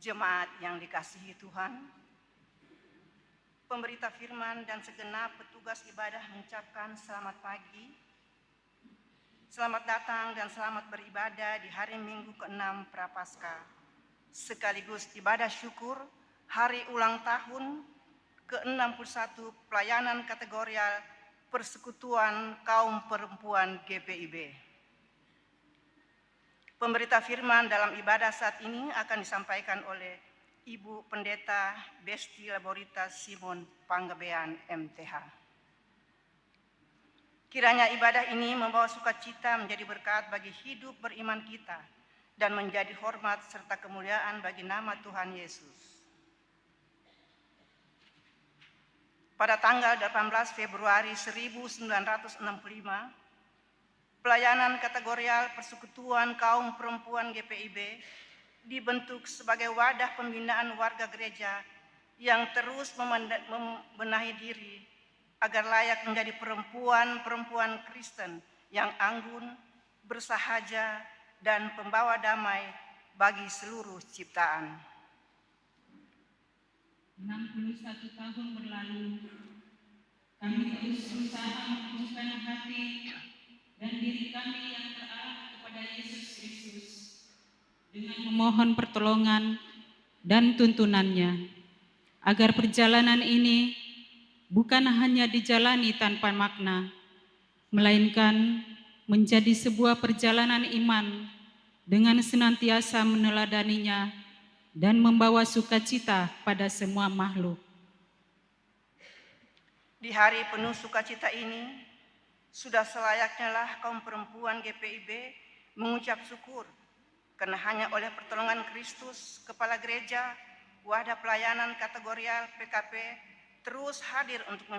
Jemaat yang dikasihi Tuhan, pemberita firman dan segenap petugas ibadah mengucapkan selamat pagi, selamat datang dan selamat beribadah di hari Minggu ke-6 Prapaskah, sekaligus ibadah syukur hari ulang tahun ke-61 pelayanan kategorial Persekutuan Kaum Perempuan GPIB. Pemberita firman dalam ibadah saat ini akan disampaikan oleh Ibu Pendeta Besti Laborita Simon Panggabean MTH. Kiranya ibadah ini membawa sukacita menjadi berkat bagi hidup beriman kita dan menjadi hormat serta kemuliaan bagi nama Tuhan Yesus. Pada tanggal 18 Februari 1965, pelayanan kategorial Persekutuan Kaum Perempuan GPIB dibentuk sebagai wadah pembinaan warga gereja yang terus membenahi diri agar layak menjadi perempuan-perempuan Kristen yang anggun, bersahaja, dan pembawa damai bagi seluruh ciptaan. 61 tahun berlalu, kami terus berusaha menunjukkan hati dan diri kami yang terarah kepada Yesus Kristus dengan memohon pertolongan dan tuntunannya, agar perjalanan ini bukan hanya dijalani tanpa makna, melainkan menjadi sebuah perjalanan iman dengan senantiasa meneladaninya dan membawa sukacita pada semua makhluk. Di hari penuh sukacita ini, sudah selayaknya lah kaum perempuan GPIB mengucap syukur karena hanya oleh pertolongan Kristus, Kepala Gereja, wadah pelayanan kategorial PKP terus hadir untuk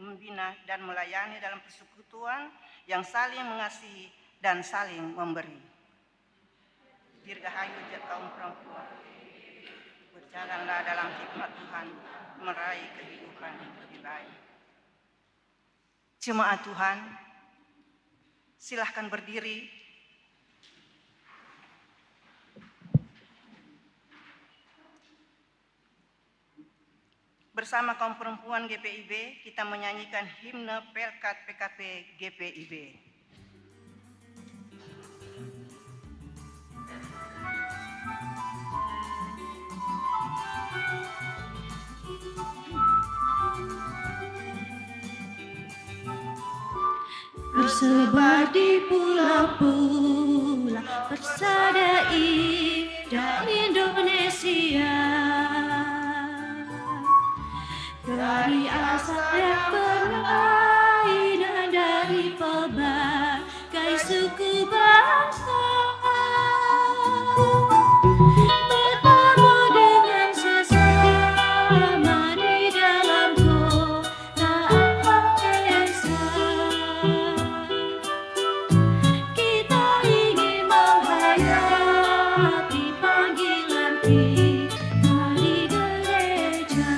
membina dan melayani dalam persekutuan yang saling mengasihi dan saling memberi. Dirgahayu kaum perempuan, berjalanlah dalam hikmat Tuhan, meraih kehidupan yang lebih baik. Jemaat Tuhan, silahkan berdiri. Bersama kaum perempuan GPIB, kita menyanyikan himne Pelkat PKP GPIB. Tersebar di pulau-pulau persada indah Indonesia, dari asal yang berlainan dari pelbagai suku bangsa, bertemu dengan sesama di dalam kota Esa. Kita ingin menghayati panggilan kita di gereja.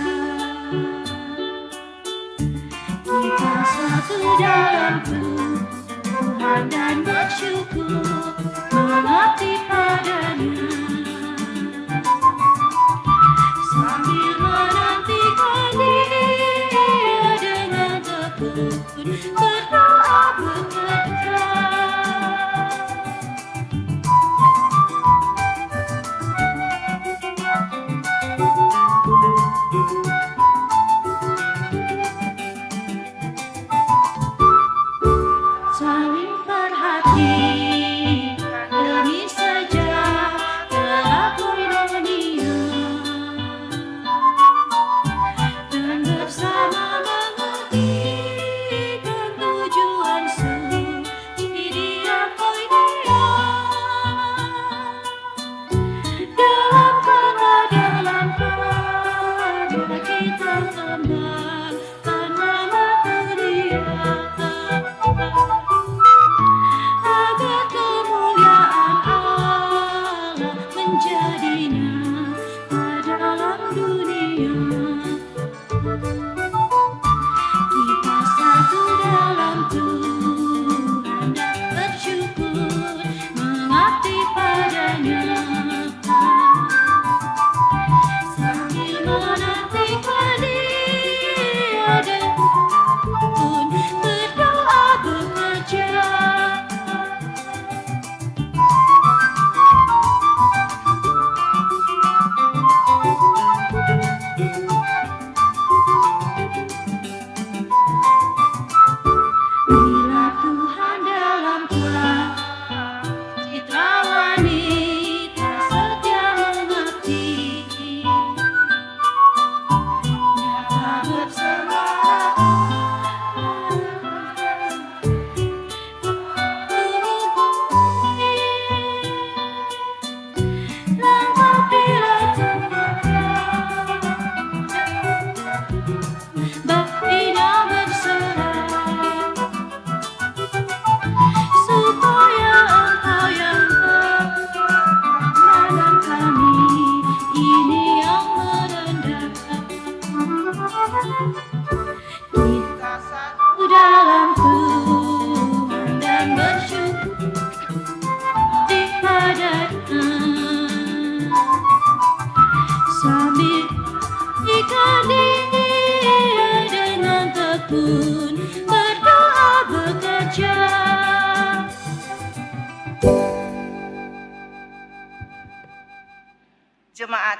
Kita satu dalam Tuhan dan bersyukur mengabdi padanya, sambil menantikan Dia dengan tekun berdoa bekerja. Saling perhatikan demi sejarah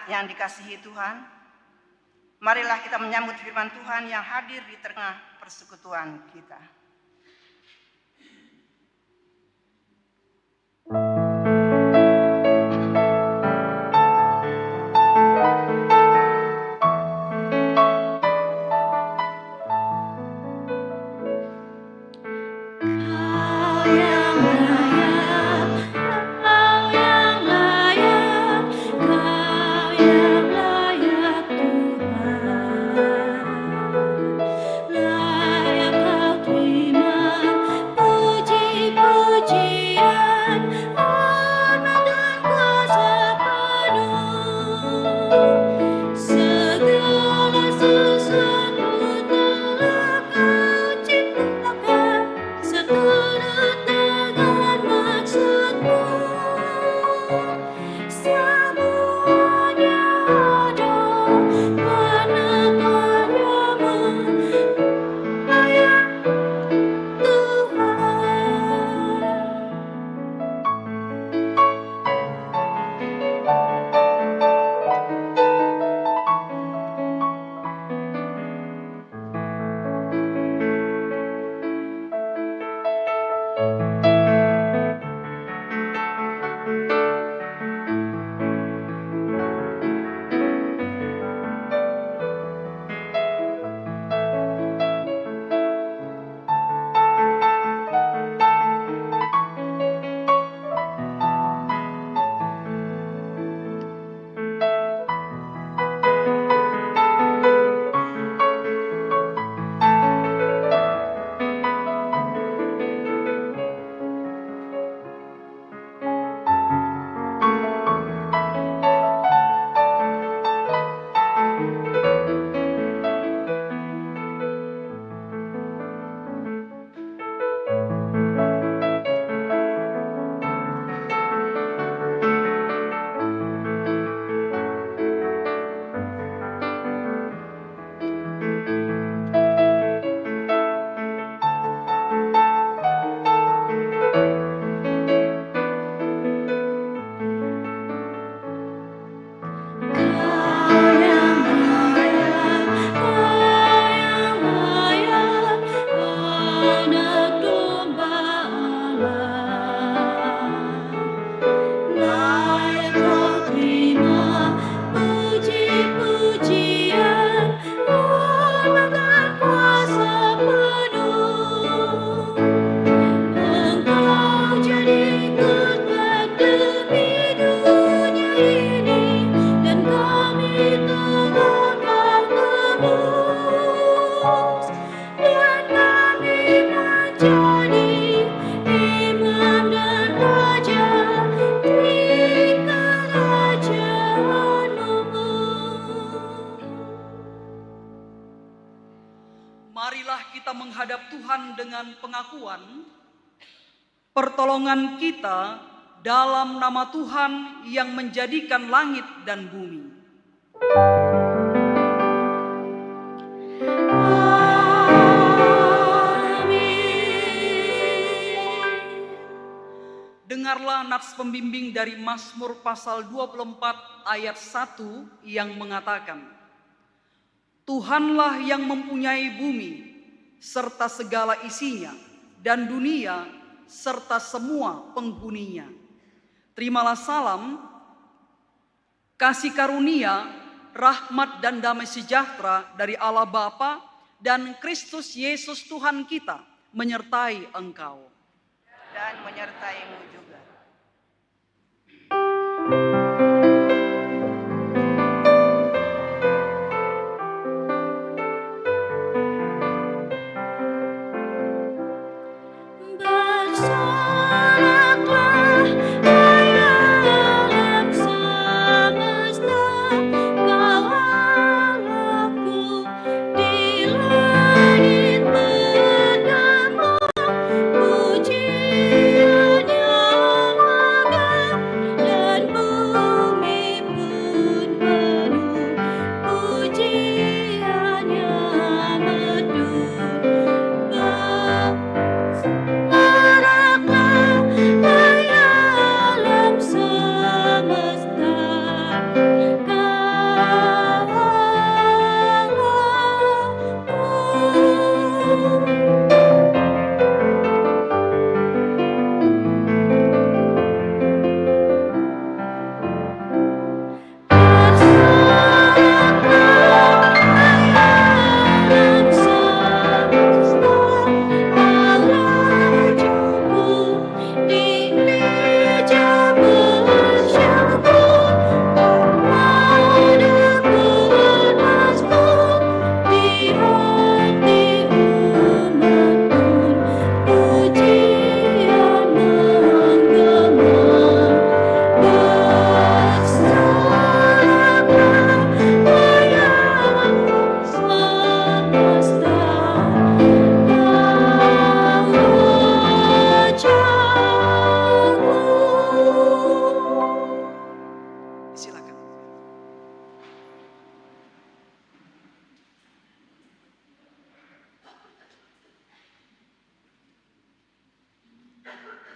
Jemaat yang dikasihi Tuhan, marilah kita menyambut firman Tuhan yang hadir di tengah persekutuan kita. Dengan pengakuan pertolongan kita dalam nama Tuhan yang menjadikan langit dan bumi. Dengarlah nats pembimbing dari Mazmur pasal 24 ayat 1 yang mengatakan, Tuhanlah yang mempunyai bumi serta segala isinya, dan dunia serta semua penghuninya. Terimalah salam, kasih karunia, rahmat dan damai sejahtera dari Allah Bapa dan Kristus Yesus Tuhan kita menyertai engkau. Dan menyertaimu juga. Bersoraklah hai alam semesta, Kau Allahku di langit berdamai, pujiannya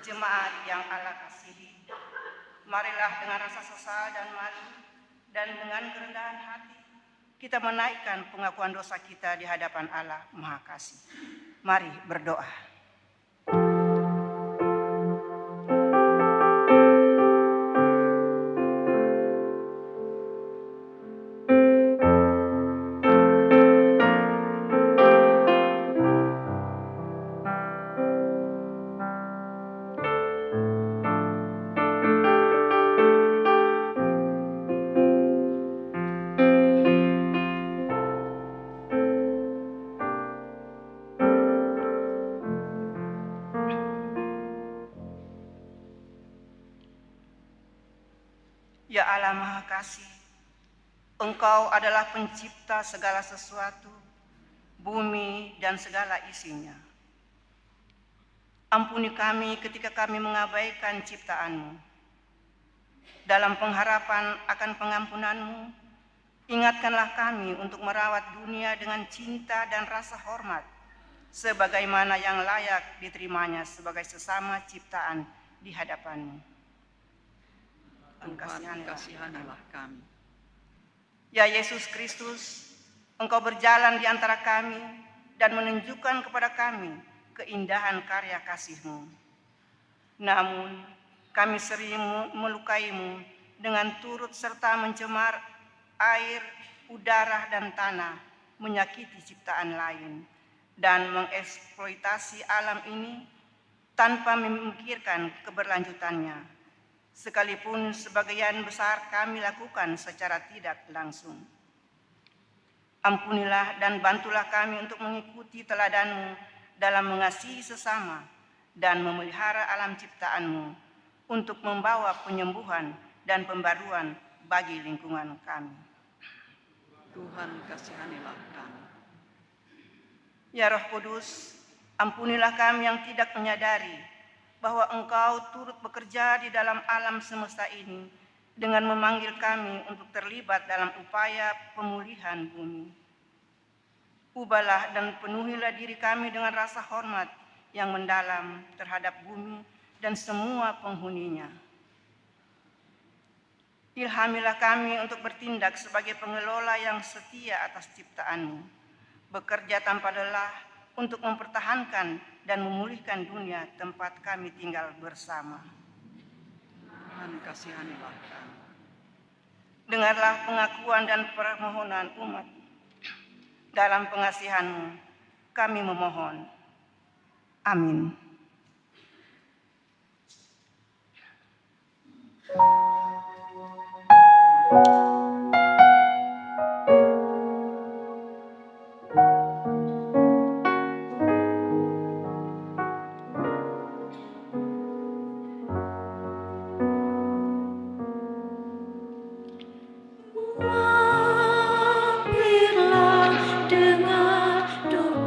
jemaat yang Allah kasihi, marilah dengan rasa sesal dan malu dan dengan kerendahan hati kita menaikkan pengakuan dosa kita di hadapan Allah Maha Kasih. Mari berdoa. Ya Allah Maha Kasih, Engkau adalah pencipta segala sesuatu, bumi dan segala isinya. Ampuni kami ketika kami mengabaikan ciptaan-Mu. Dalam pengharapan akan pengampunan-Mu, ingatkanlah kami untuk merawat dunia dengan cinta dan rasa hormat, sebagaimana yang layak diterimanya sebagai sesama ciptaan di hadapan-Mu. Tuhan, kasihanilah kami. Ya Yesus Kristus, Engkau berjalan di antara kami dan menunjukkan kepada kami keindahan karya kasih-Mu. Namun, kami sering melukai-Mu dengan turut serta mencemar air, udara, dan tanah, menyakiti ciptaan lain, dan mengeksploitasi alam ini tanpa memikirkan keberlanjutannya. Sekalipun sebagian besar kami lakukan secara tidak langsung. Ampunilah dan bantulah kami untuk mengikuti teladan-Mu dalam mengasihi sesama dan memelihara alam ciptaan-Mu untuk membawa penyembuhan dan pembaruan bagi lingkungan kami. Tuhan, kasihanilah kami. Ya Roh Kudus, ampunilah kami yang tidak menyadari bahwa Engkau turut bekerja di dalam alam semesta ini dengan memanggil kami untuk terlibat dalam upaya pemulihan bumi. Ubahlah dan penuhilah diri kami dengan rasa hormat yang mendalam terhadap bumi dan semua penghuninya. Ilhamilah kami untuk bertindak sebagai pengelola yang setia atas ciptaan-Mu, bekerja tanpa lelah untuk mempertahankan dan memulihkan dunia tempat kami tinggal bersama. Tuhan, kasihanilah kami. Dengarlah pengakuan dan permohonan umat. Dalam pengasihan-Mu, kami memohon. Amin. Mampirlah dengar doaku.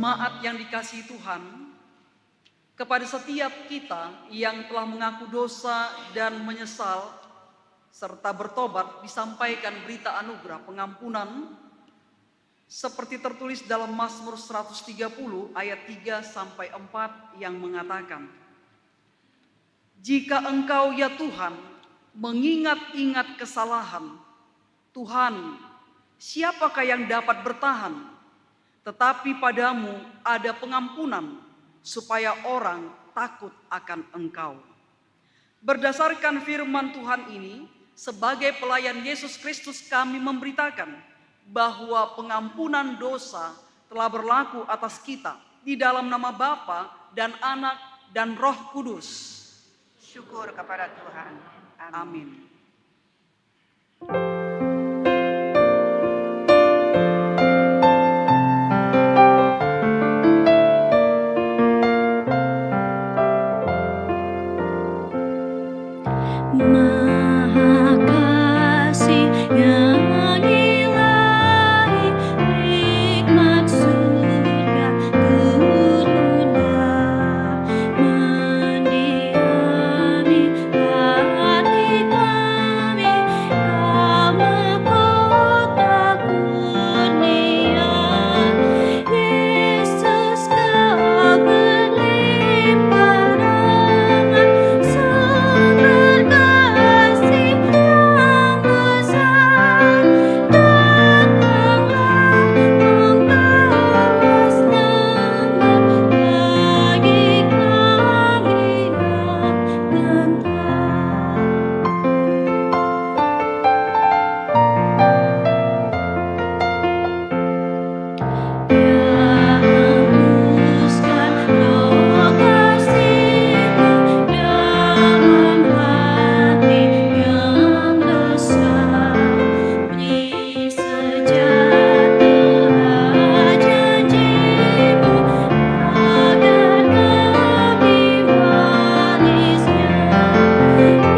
Jemaat yang dikasihi Tuhan, kepada setiap kita yang telah mengaku dosa dan menyesal serta bertobat disampaikan berita anugerah pengampunan seperti tertulis dalam Mazmur 130 ayat 3 sampai 4 yang mengatakan, "Jika Engkau ya Tuhan mengingat-ingat kesalahan, Tuhan, siapakah yang dapat bertahan? Tetapi padamu ada pengampunan supaya orang takut akan Engkau." Berdasarkan firman Tuhan ini, sebagai pelayan Yesus Kristus kami memberitakan bahwa pengampunan dosa telah berlaku atas kita di dalam nama Bapa dan Anak dan Roh Kudus. Syukur kepada Tuhan. Amin. Maha Kasih yang ilahi, nikmat surga turunlah mendiami hati kami, Kau mahkota kurnia. Yesus, Kau berlimpah rahmat, sumber kasih yang besar. Datanglah membawa selamat bagi kami yang hapuskan roh kasih-Mu dalam hati yang resah. Beri sejahtera janji-Mu agar kami warisnya.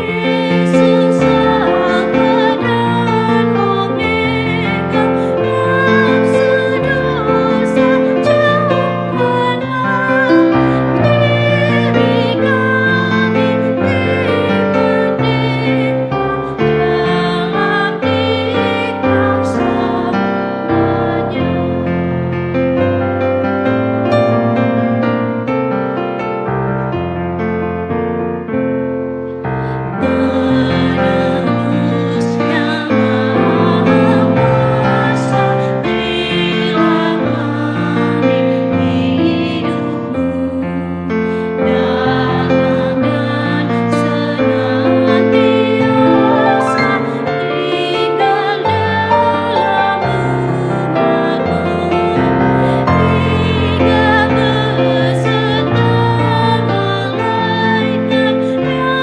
Yesus, Alfa dan Omega, nafsu dosa jauhkanlah. Diri kami dimerdeka dalam Dikau selamanya. Penebus yang Maha Kuasa, berilah kami hidup-Mu dalam dan senantiasa tinggal dalam umat-Mu, hingga beserta malaikat yang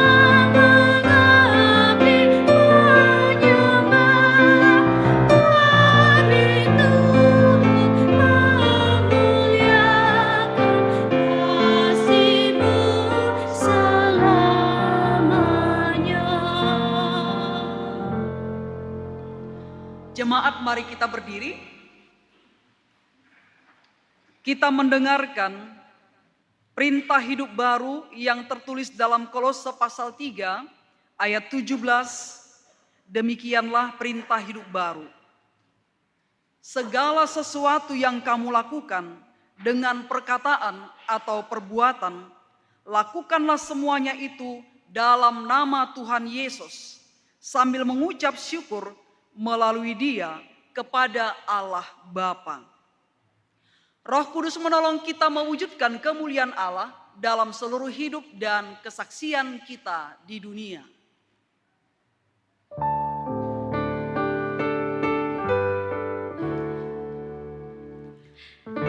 mengabdi menyembah. Kami turut memuliakan kasih-Mu selamanya. Jemaat, mari kita berdiri. Kita mendengarkan perintah hidup baru yang tertulis dalam Kolose pasal 3 ayat 17. Demikianlah perintah hidup baru. Segala sesuatu yang kamu lakukan dengan perkataan atau perbuatan, lakukanlah semuanya itu dalam nama Tuhan Yesus, sambil mengucap syukur melalui Dia kepada Allah Bapa. Roh Kudus menolong kita mewujudkan kemuliaan Allah dalam seluruh hidup dan kesaksian kita di dunia.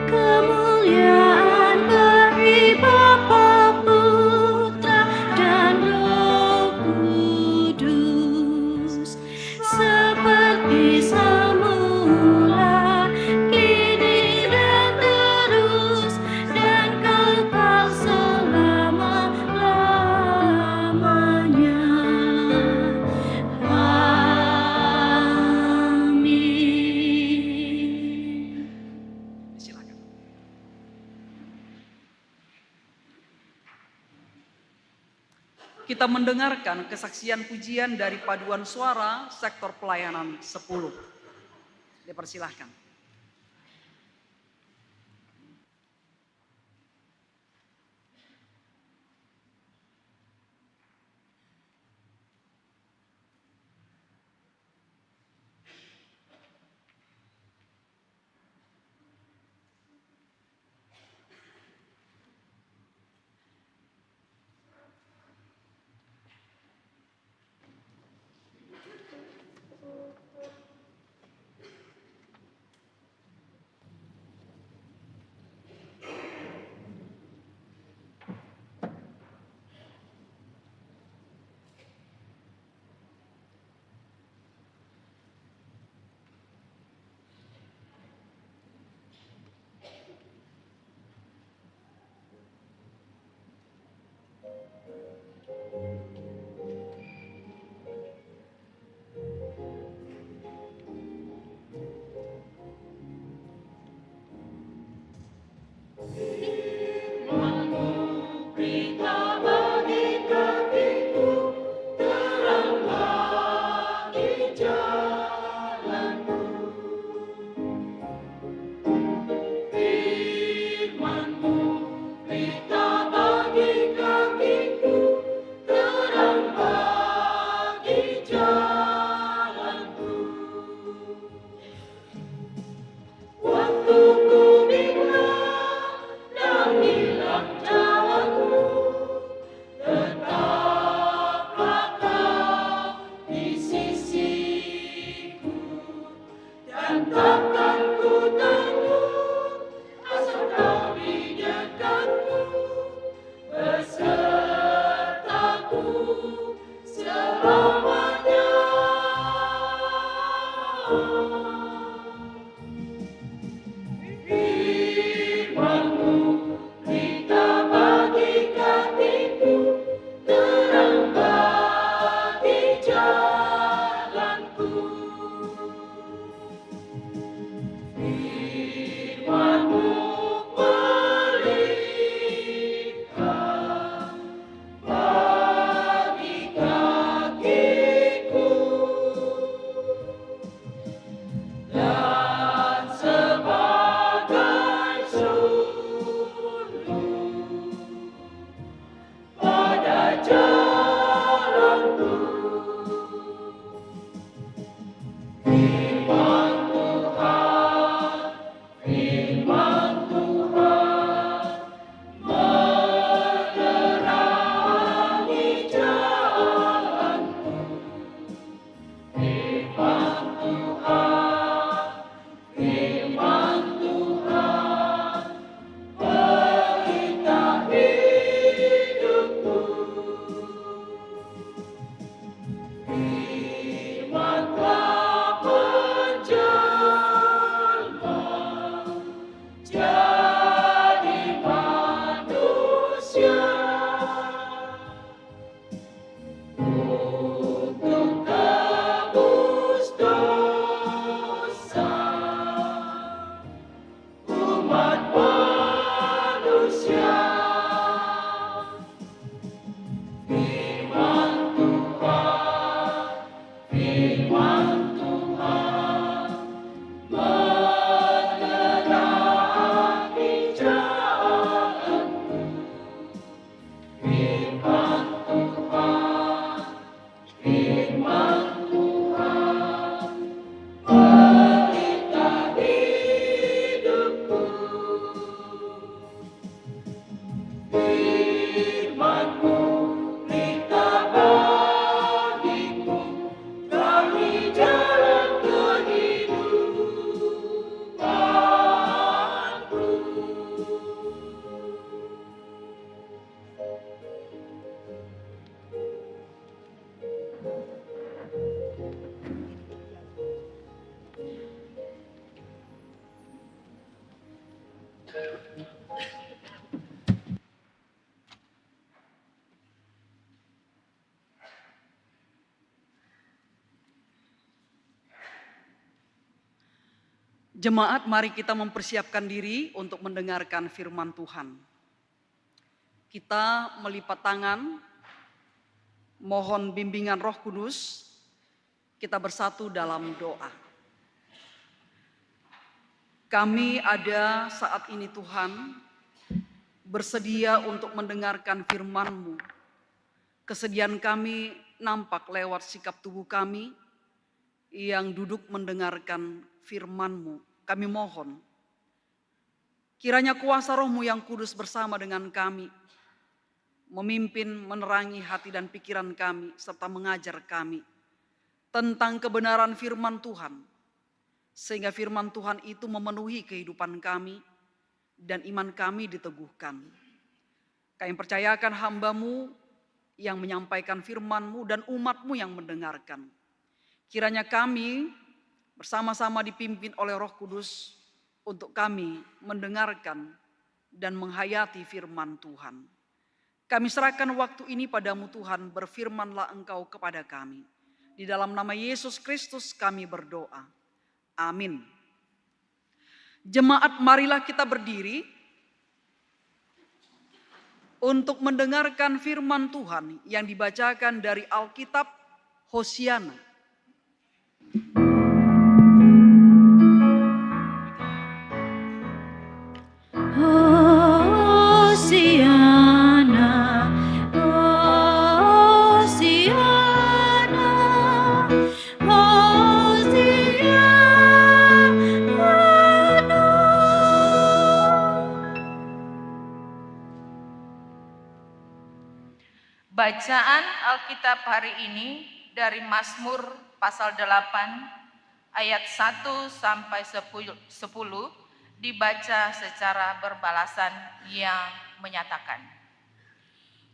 Kemuliaan bagi Bapa, Putra, dan Roh Kudus, seperti semula, kini dan terus, dan kekal selama-lamanya. kita mendengarkan kesaksian pujian dari paduan suara sektor pelayanan 10. Dipersilahkan. Jemaat, mari kita mempersiapkan diri untuk mendengarkan firman Tuhan. Kita melipat tangan Mohon bimbingan Roh Kudus, kita bersatu dalam doa. Kami ada saat ini Tuhan, bersedia untuk mendengarkan firman-Mu. Kesediaan kami nampak lewat sikap tubuh kami yang duduk mendengarkan firman-Mu. Kami mohon, kiranya kuasa Roh-Mu yang kudus bersama dengan kami, memimpin, menerangi hati dan pikiran kami, serta mengajar kami tentang kebenaran firman Tuhan, sehingga firman Tuhan itu memenuhi kehidupan kami dan iman kami diteguhkan. Kami percayakan hamba-Mu yang menyampaikan firman-Mu dan umat-Mu yang mendengarkan. Kiranya kami bersama-sama dipimpin oleh Roh Kudus untuk kami mendengarkan dan menghayati firman Tuhan. Kami serahkan waktu ini padamu Tuhan, berfirmanlah Engkau kepada kami. Di dalam nama Yesus Kristus kami berdoa. Amin. Jemaat, marilah kita berdiri untuk mendengarkan firman Tuhan yang dibacakan dari Alkitab Hosiana. Hosiana, Hosiana, Hosiana. Bacaan Alkitab hari ini dari Mazmur pasal 8 ayat 1 sampai 10 dibaca secara berbalasan yang menyatakan.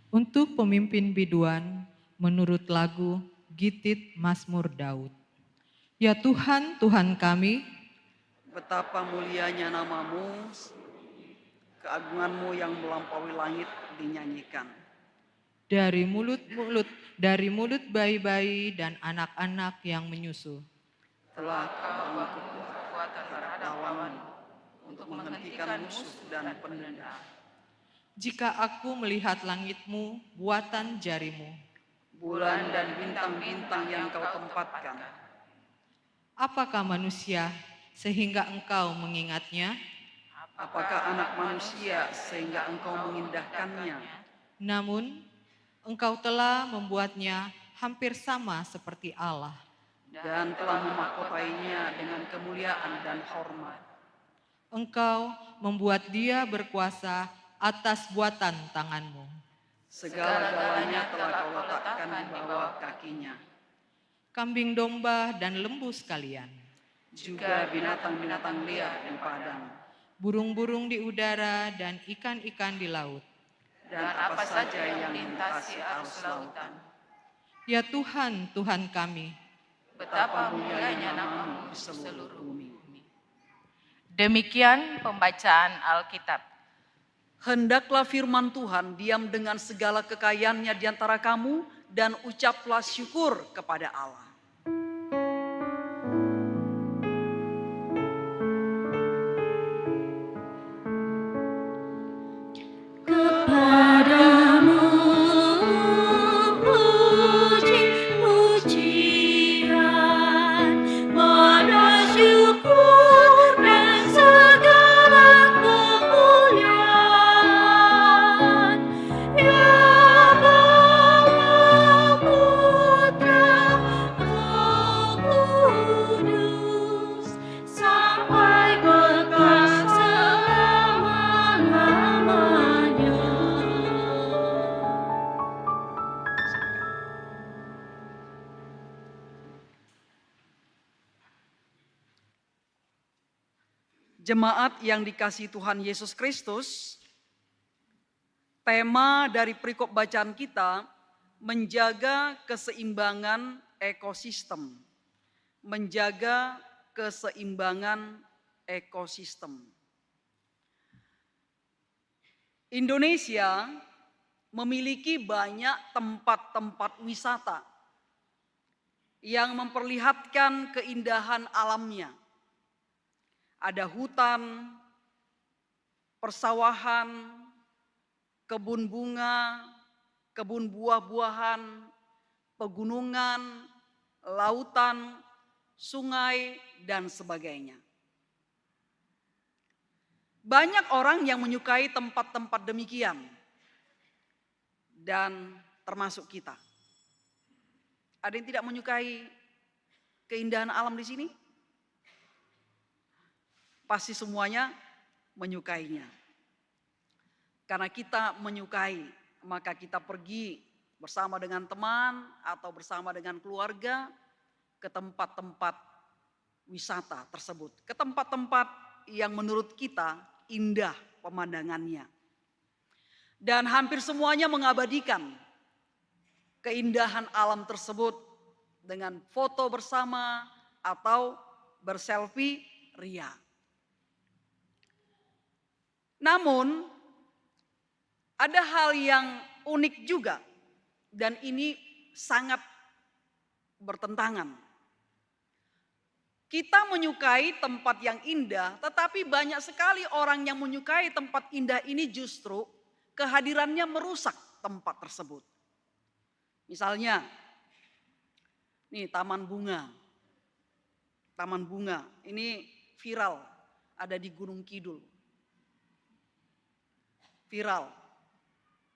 Untuk pemimpin biduan menurut lagu Gitit Mazmur Daud. Ya Tuhan, Tuhan kami, Betapa mulianya nama-Mu, keagungan-Mu yang melampaui langit dinyanyikan. dari mulut bayi-bayi dan anak-anak yang menyusu. Telah Kau bangun kekuatan terhadap lawanmu untuk menghentikan musuh dan pendendam. Jika aku melihat langit-Mu, buatan jari-Mu, Bulan dan bintang-bintang yang Kau tempatkan, apakah manusia sehingga Engkau mengingatnya? apakah anak manusia sehingga Engkau mengindahkannya? Namun Engkau telah membuatnya hampir sama seperti Allah. Dan telah memahkotainya dengan kemuliaan dan hormat. Engkau membuat dia berkuasa atas buatan tangan-Mu. Segala-galanya telah Kau letakkan di bawah kakinya. Kambing domba dan lembu sekalian, Juga binatang-binatang liar di padang. burung-burung di udara dan ikan-ikan di laut. Dan apa saja yang melintasi arus lautan. Ya Tuhan, Tuhan kami, Betapa mulianya nama-Mu di seluruh bumi. Demikian pembacaan Alkitab. Hendaklah firman Tuhan diam dengan segala kekayaannya di antara kamu dan ucaplah syukur kepada Allah. Kepadamu puji-pujian, bersyukur dan segala kemuliaan. Ya Bapa, Putra, Roh Kudus, sampai kekal selama-lamanya. Jemaat yang dikasihi Tuhan Yesus Kristus, tema dari perikop bacaan kita menjaga keseimbangan ekosistem. Menjaga keseimbangan ekosistem. Indonesia memiliki banyak tempat-tempat wisata yang memperlihatkan keindahan alamnya. Ada hutan, persawahan, kebun bunga, kebun buah-buahan, pegunungan, lautan, sungai, dan sebagainya. Banyak orang yang menyukai tempat-tempat demikian, dan termasuk kita. Ada yang tidak menyukai keindahan alam di sini? Pasti semuanya menyukainya. Karena kita menyukai, maka kita pergi bersama dengan teman atau bersama dengan keluarga ke tempat-tempat wisata tersebut. Ke tempat-tempat yang menurut kita indah pemandangannya. Dan hampir semuanya mengabadikan keindahan alam tersebut dengan foto bersama atau berselfie ria. Namun ada hal yang unik juga dan ini sangat bertentangan. Kita menyukai tempat yang indah, tetapi banyak sekali orang yang menyukai tempat indah ini justru kehadirannya merusak tempat tersebut. Misalnya, nih taman bunga. Taman bunga ini viral, ada di Gunung Kidul. Viral,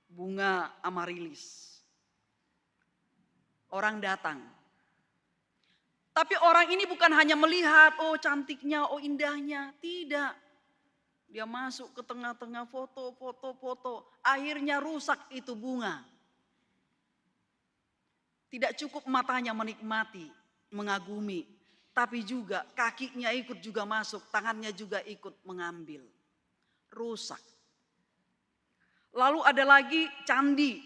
bunga amarilis. Orang datang. Tapi orang ini bukan hanya melihat, oh cantiknya, oh indahnya. Tidak. Dia masuk ke tengah-tengah foto. Akhirnya rusak itu bunga. Tidak cukup matanya menikmati, mengagumi. Tapi juga kakinya ikut juga masuk, tangannya juga ikut mengambil. Rusak. Lalu ada lagi candi.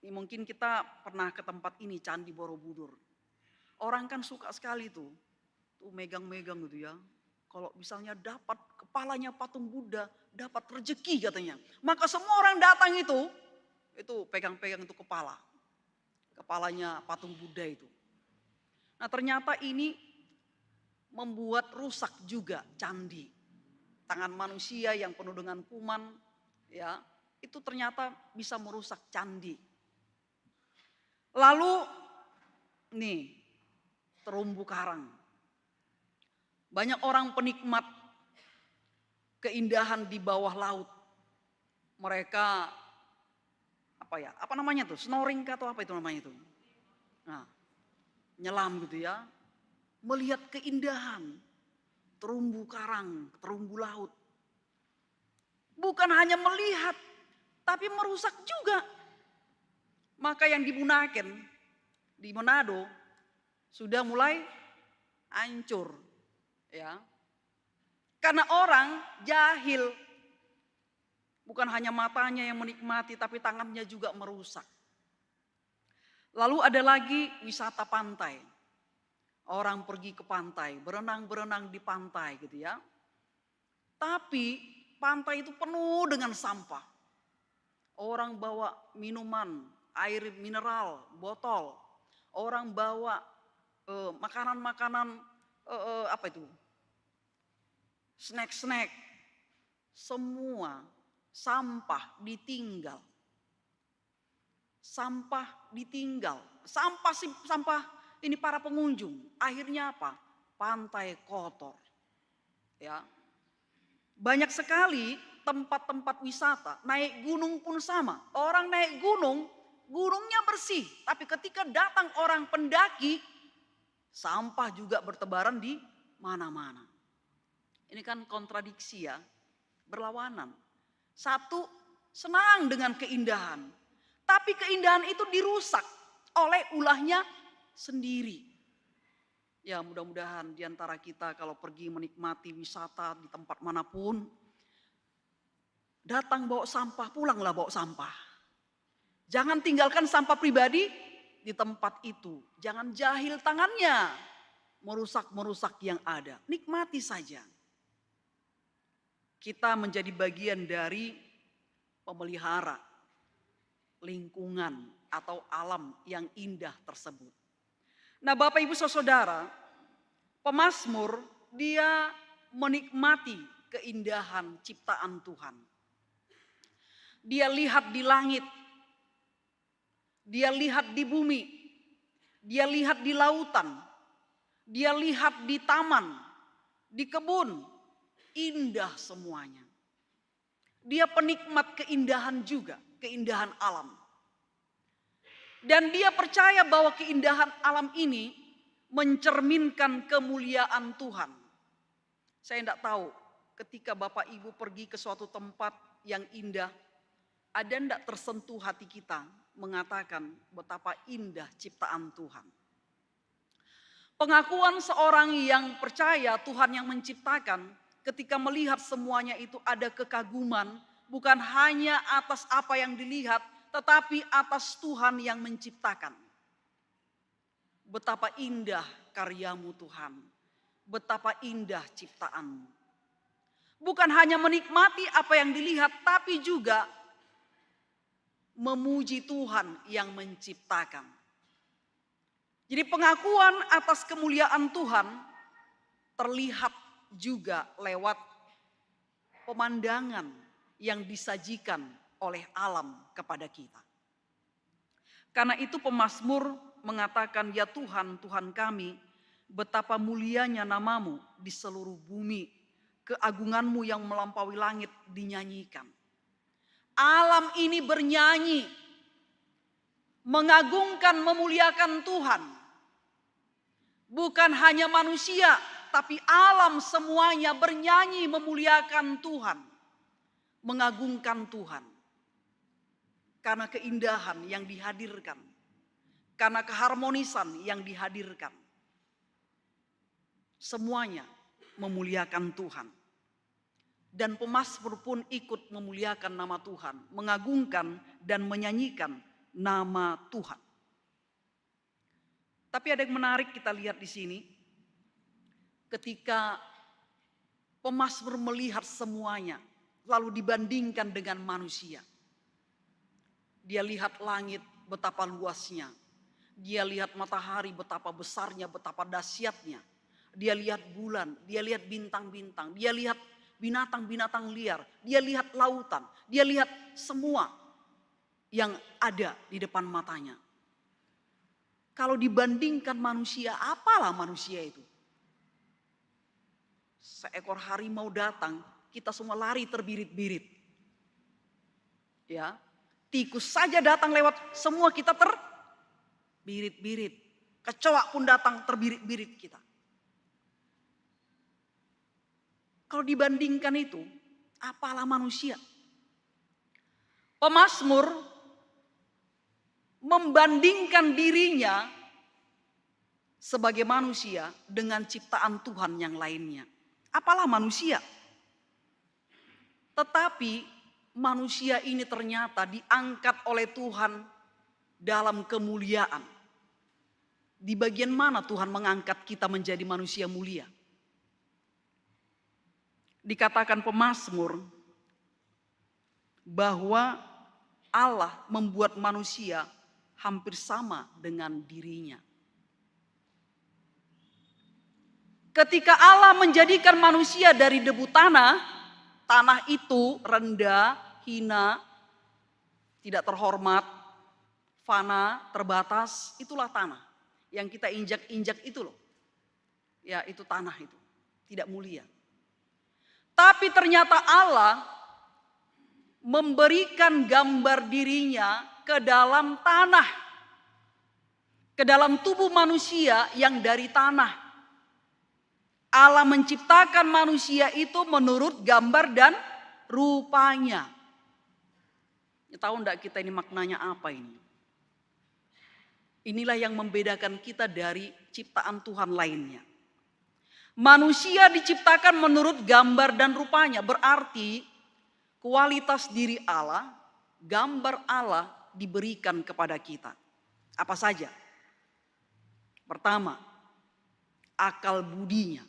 Ini mungkin kita pernah ke tempat ini, Candi Borobudur. Orang kan suka sekali tuh megang-megang gitu ya. Kalau misalnya dapat kepalanya patung Buddha, dapat rezeki katanya. Maka semua orang datang itu pegang-pegang itu kepalanya patung Buddha itu. Nah ternyata ini membuat rusak juga candi. Tangan manusia yang penuh dengan kuman, ya itu ternyata bisa merusak candi. Lalu nih terumbu karang. Banyak orang penikmat keindahan di bawah laut. Mereka apa namanya tuh? Snorkeling atau apa itu namanya itu? Nah, nyelam gitu ya. Melihat keindahan terumbu karang, terumbu laut. Bukan hanya melihat, tapi merusak juga. Maka yang di Bunaken, di Manado, sudah mulai hancur. Ya. Karena orang jahil. Bukan hanya matanya yang menikmati, tapi tangannya juga merusak. Lalu ada lagi wisata pantai. Orang pergi ke pantai, berenang-berenang di pantai gitu ya. Tapi pantai itu penuh dengan sampah. Orang bawa minuman, air mineral, botol. Orang bawa makanan-makanan snack-snack. Semua sampah ditinggal. Sampah ditinggal. Sampah ini para pengunjung. Akhirnya apa? Pantai kotor. Ya. Banyak sekali tempat-tempat wisata. Naik gunung pun sama. Orang naik gunung, gunungnya bersih. Tapi ketika datang orang pendaki, sampah juga bertebaran di mana-mana. Ini kan kontradiksi ya. Berlawanan. Satu, senang dengan keindahan. Tapi keindahan itu dirusak oleh ulahnya sendiri. Ya mudah-mudahan di antara kita kalau pergi menikmati wisata di tempat manapun. Datang bawa sampah, pulanglah bawa sampah. Jangan tinggalkan sampah pribadi di tempat itu. Jangan jahil tangannya. Merusak yang ada. Nikmati saja. Kita menjadi bagian dari pemelihara lingkungan atau alam yang indah tersebut. Nah Bapak Ibu Saudara, pemazmur dia menikmati keindahan ciptaan Tuhan. Dia lihat di langit, dia lihat di bumi, dia lihat di lautan, dia lihat di taman, di kebun, indah semuanya. Dia penikmat keindahan juga, keindahan alam. Dan dia percaya bahwa keindahan alam ini mencerminkan kemuliaan Tuhan. Saya tidak tahu ketika Bapak Ibu pergi ke suatu tempat yang indah, ada tidak tersentuh hati kita mengatakan betapa indah ciptaan Tuhan. Pengakuan seorang yang percaya Tuhan yang menciptakan, ketika melihat semuanya itu ada kekaguman, bukan hanya atas apa yang dilihat, tetapi atas Tuhan yang menciptakan. Betapa indah karyamu Tuhan, betapa indah ciptaanmu. Bukan hanya menikmati apa yang dilihat, tapi juga memuji Tuhan yang menciptakan. Jadi pengakuan atas kemuliaan Tuhan terlihat juga lewat pemandangan yang disajikan oleh alam kepada kita. Karena itu pemazmur mengatakan, ya Tuhan, Tuhan kami, betapa mulianya namamu di seluruh bumi. Keagunganmu yang melampaui langit dinyanyikan. Alam ini bernyanyi, mengagungkan, memuliakan Tuhan. Bukan hanya manusia, tapi alam semuanya bernyanyi memuliakan Tuhan. Mengagungkan Tuhan. Karena keindahan yang dihadirkan. Karena keharmonisan yang dihadirkan. Semuanya memuliakan Tuhan. Dan pemazmur pun ikut memuliakan nama Tuhan, mengagungkan dan menyanyikan nama Tuhan. Tapi ada yang menarik kita lihat di sini. Ketika pemazmur melihat semuanya, lalu dibandingkan dengan manusia. Dia lihat langit betapa luasnya. Dia lihat matahari betapa besarnya, betapa dahsyatnya. Dia lihat bulan, dia lihat bintang-bintang, dia lihat binatang-binatang liar, dia lihat lautan, dia lihat semua yang ada di depan matanya. Kalau dibandingkan manusia, apalah manusia itu? Seekor harimau datang, kita semua lari terbirit-birit. Ya, tikus saja datang lewat, semua kita terbirit-birit. Kecoa pun datang terbirit-birit kita. Kalau dibandingkan itu, apalah manusia? Pemazmur membandingkan dirinya sebagai manusia dengan ciptaan Tuhan yang lainnya. Apalah manusia? Tetapi manusia ini ternyata diangkat oleh Tuhan dalam kemuliaan. Di bagian mana Tuhan mengangkat kita menjadi manusia mulia? Dikatakan pemazmur bahwa Allah membuat manusia hampir sama dengan dirinya. Ketika Allah menjadikan manusia dari debu tanah, tanah itu rendah, hina, tidak terhormat, fana, terbatas, itulah tanah. Yang kita injak-injak itu loh. Ya, itu tanah itu, tidak mulia. Tapi ternyata Allah memberikan gambar dirinya ke dalam tanah. Ke dalam tubuh manusia yang dari tanah. Allah menciptakan manusia itu menurut gambar dan rupanya. Ya, tahu enggak kita ini maknanya apa ini? Inilah yang membedakan kita dari ciptaan Tuhan lainnya. Manusia diciptakan menurut gambar dan rupanya. Berarti kualitas diri Allah, gambar Allah diberikan kepada kita. Apa saja? Pertama, akal budinya,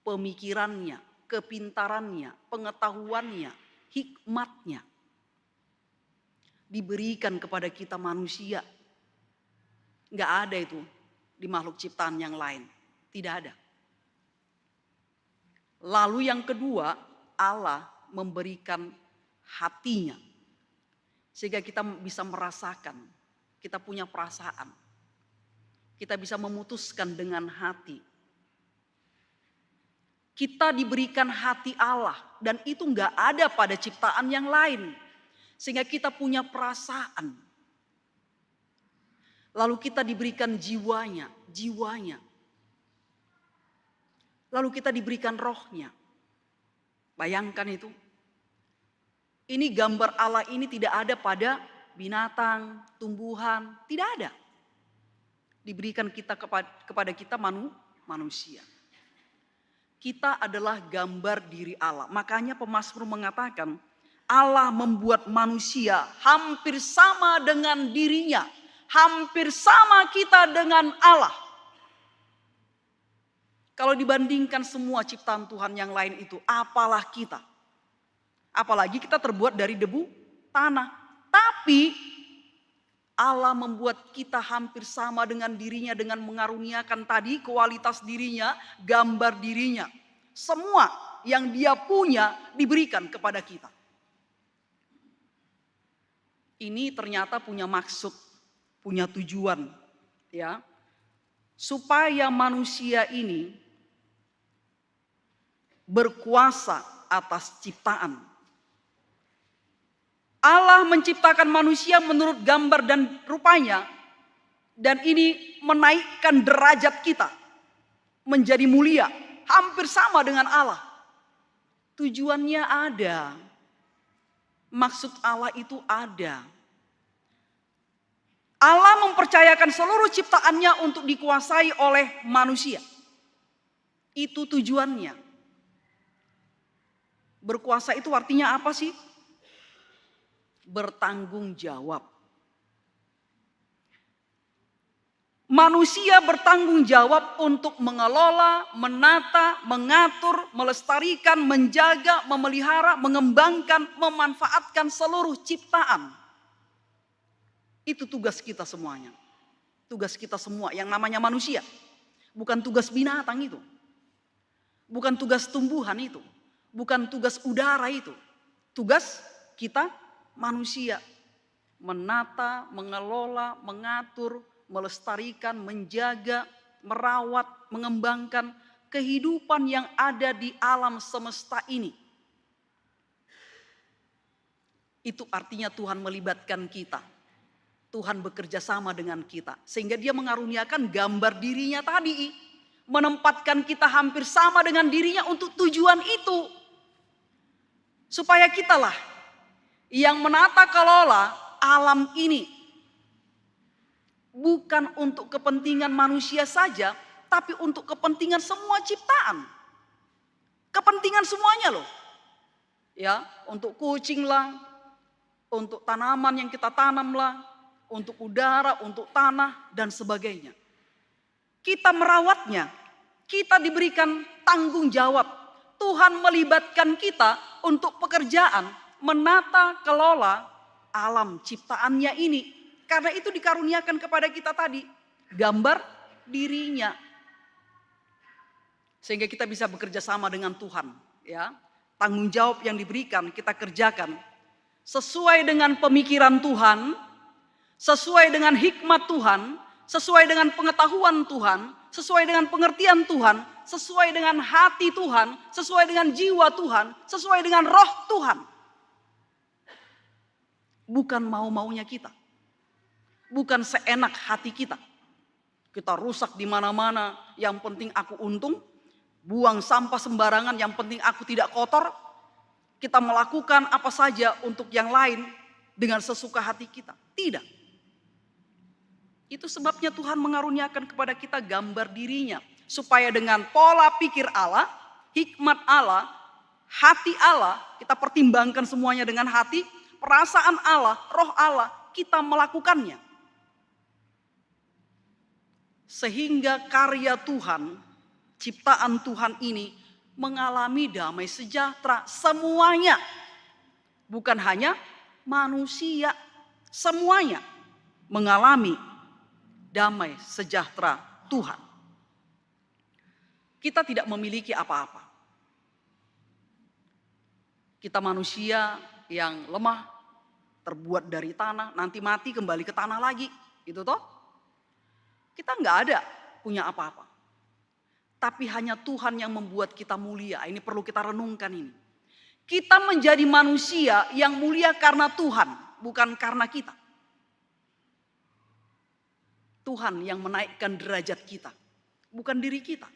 pemikirannya, kepintarannya, pengetahuannya, hikmatnya. Diberikan kepada kita manusia. Enggak ada itu di makhluk ciptaan yang lain. Tidak ada. Lalu yang kedua, Allah memberikan hatinya. Sehingga kita bisa merasakan, kita punya perasaan. Kita bisa memutuskan dengan hati. Kita diberikan hati Allah dan itu nggak ada pada ciptaan yang lain. Sehingga kita punya perasaan. Lalu kita diberikan jiwanya. Lalu kita diberikan rohnya. Bayangkan itu. Ini gambar Allah ini tidak ada pada binatang, tumbuhan, tidak ada. Diberikan kita kepada kita manusia. Kita adalah gambar diri Allah. Makanya pemazmur mengatakan Allah membuat manusia hampir sama dengan dirinya. Hampir sama kita dengan Allah. Kalau dibandingkan semua ciptaan Tuhan yang lain itu, apalah kita. Apalagi kita terbuat dari debu tanah. Tapi Allah membuat kita hampir sama dengan dirinya dengan mengaruniakan tadi kualitas dirinya, gambar dirinya. Semua yang dia punya diberikan kepada kita. Ini ternyata punya maksud, punya tujuan, ya. Supaya manusia ini berkuasa atas ciptaan. Allah menciptakan manusia menurut gambar dan rupanya. Dan ini menaikkan derajat kita. Menjadi mulia. Hampir sama dengan Allah. Tujuannya ada. Maksud Allah itu ada. Allah mempercayakan seluruh ciptaannya untuk dikuasai oleh manusia. Itu tujuannya. Berkuasa itu artinya apa sih? Bertanggung jawab. Manusia bertanggung jawab untuk mengelola, menata, mengatur, melestarikan, menjaga, memelihara, mengembangkan, memanfaatkan seluruh ciptaan. Itu tugas kita semuanya. Tugas kita semua yang namanya manusia. Bukan tugas binatang itu. Bukan tugas tumbuhan itu. Bukan tugas udara itu. Tugas kita manusia, menata, mengelola, mengatur, melestarikan, menjaga, merawat, mengembangkan kehidupan yang ada di alam semesta ini. Itu artinya Tuhan melibatkan kita. Tuhan bekerja sama dengan kita. Sehingga dia mengaruniakan gambar dirinya tadi. Menempatkan kita hampir sama dengan dirinya untuk tujuan itu. Supaya kitalah yang menata kelola alam ini. Bukan untuk kepentingan manusia saja, tapi untuk kepentingan semua ciptaan. Kepentingan semuanya loh. Ya, untuk kucing lah, untuk tanaman yang kita tanam lah, untuk udara, untuk tanah dan sebagainya. Kita merawatnya, kita diberikan tanggung jawab. Tuhan melibatkan kita untuk pekerjaan menata kelola alam ciptaannya ini. Karena itu dikaruniakan kepada kita tadi. Gambar dirinya. Sehingga kita bisa bekerja sama dengan Tuhan. Ya, tanggung jawab yang diberikan kita kerjakan. Sesuai dengan pemikiran Tuhan. Sesuai dengan hikmat Tuhan. Sesuai dengan pengetahuan Tuhan. Sesuai dengan pengertian Tuhan. Sesuai dengan hati Tuhan. Sesuai dengan jiwa Tuhan. Sesuai dengan roh Tuhan. Bukan mau-maunya kita. Bukan seenak hati kita. Kita rusak di mana-mana, yang penting aku untung. Buang sampah sembarangan, yang penting aku tidak kotor. Kita melakukan apa saja untuk yang lain dengan sesuka hati kita. Tidak. Itu sebabnya Tuhan mengaruniakan kepada kita gambar dirinya. Supaya dengan pola pikir Allah, hikmat Allah, hati Allah, kita pertimbangkan semuanya dengan hati, perasaan Allah, roh Allah, kita melakukannya. Sehingga karya Tuhan, ciptaan Tuhan ini mengalami damai sejahtera semuanya. Bukan hanya manusia, semuanya mengalami damai sejahtera Tuhan. Kita tidak memiliki apa-apa. Kita manusia yang lemah, terbuat dari tanah, nanti mati kembali ke tanah lagi. Itu toh. Kita nggak ada punya apa-apa. Tapi hanya Tuhan yang membuat kita mulia. Ini perlu kita renungkan ini. Kita menjadi manusia yang mulia karena Tuhan, bukan karena kita. Tuhan yang menaikkan derajat kita, bukan diri kita.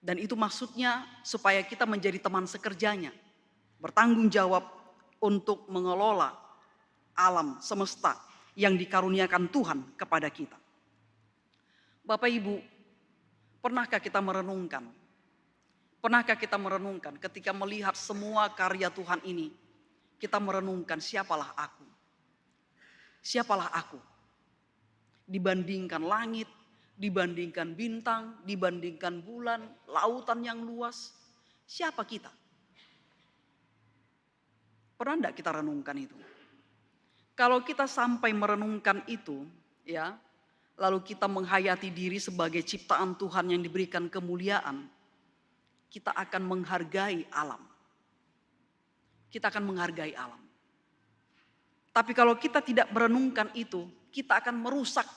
Dan itu maksudnya supaya kita menjadi teman sekerjanya, bertanggung jawab untuk mengelola alam semesta yang dikaruniakan Tuhan kepada kita. Bapak Ibu, pernahkah kita merenungkan? Pernahkah kita merenungkan ketika melihat semua karya Tuhan ini, kita merenungkan siapalah aku? Siapalah aku? Dibandingkan langit, dibandingkan bintang, dibandingkan bulan, lautan yang luas, siapa kita? Pernah enggak kita renungkan itu? Kalau kita sampai merenungkan itu, ya, lalu kita menghayati diri sebagai ciptaan Tuhan yang diberikan kemuliaan, kita akan menghargai alam. Kita akan menghargai alam. Tapi kalau kita tidak merenungkan itu, kita akan merusak.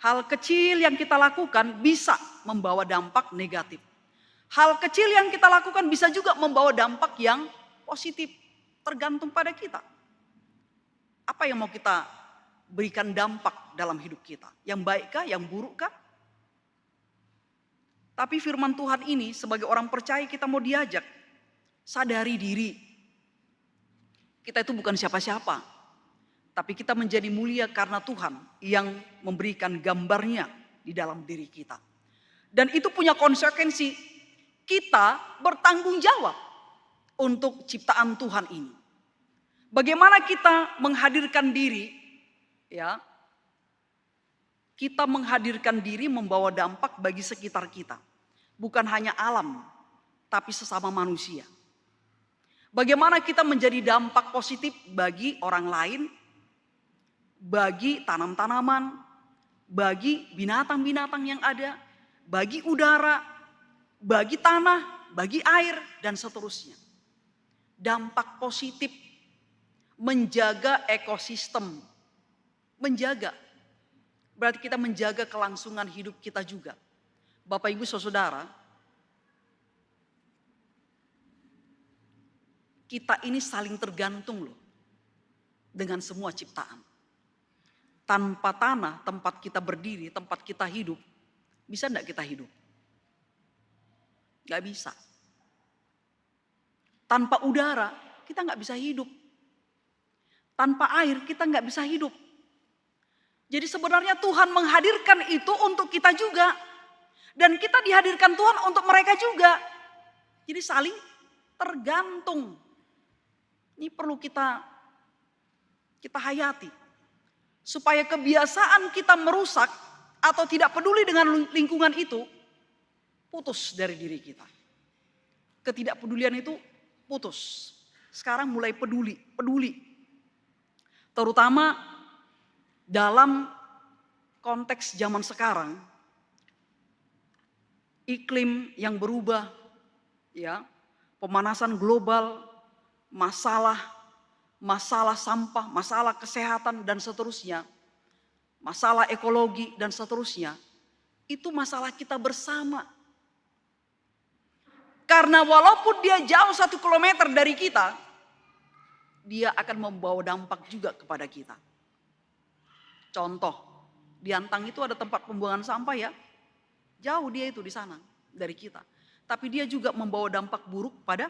Hal kecil yang kita lakukan bisa membawa dampak negatif. Hal kecil yang kita lakukan bisa juga membawa dampak yang positif. Tergantung pada kita. Apa yang mau kita berikan dampak dalam hidup kita? Yang baikkah, yang burukkah? Tapi firman Tuhan ini sebagai orang percaya kita mau diajak. Sadari diri. Kita itu bukan siapa-siapa. Tapi kita menjadi mulia karena Tuhan yang memberikan gambarnya di dalam diri kita. Dan itu punya konsekuensi. Kita bertanggung jawab untuk ciptaan Tuhan ini. Bagaimana kita menghadirkan diri, ya? Kita menghadirkan diri membawa dampak bagi sekitar kita. Bukan hanya alam, tapi sesama manusia. Bagaimana kita menjadi dampak positif bagi orang lain, bagi tanam-tanaman, bagi binatang-binatang yang ada, bagi udara, bagi tanah, bagi air, dan seterusnya. Dampak positif, menjaga ekosistem, menjaga. Berarti kita menjaga kelangsungan hidup kita juga. Bapak Ibu Saudara, kita ini saling tergantung loh dengan semua ciptaan. Tanpa tanah, tempat kita berdiri, tempat kita hidup, bisa enggak kita hidup? Gak bisa. Tanpa udara, kita gak bisa hidup. Tanpa air, kita gak bisa hidup. Jadi sebenarnya Tuhan menghadirkan itu untuk kita juga. Dan kita dihadirkan Tuhan untuk mereka juga. Jadi saling tergantung. Ini perlu kita hayati. Supaya kebiasaan kita merusak atau tidak peduli dengan lingkungan itu putus dari diri kita. Ketidakpedulian itu putus. Sekarang mulai peduli. Terutama dalam konteks zaman sekarang, iklim yang berubah, ya, pemanasan global, masalah sampah, masalah kesehatan dan seterusnya, masalah ekologi dan seterusnya, itu masalah kita bersama. Karena walaupun dia jauh 1 kilometer dari kita, dia akan membawa dampak juga kepada kita. Contoh, di Antang itu ada tempat pembuangan sampah ya. Jauh dia itu di sana dari kita. Tapi dia juga membawa dampak buruk pada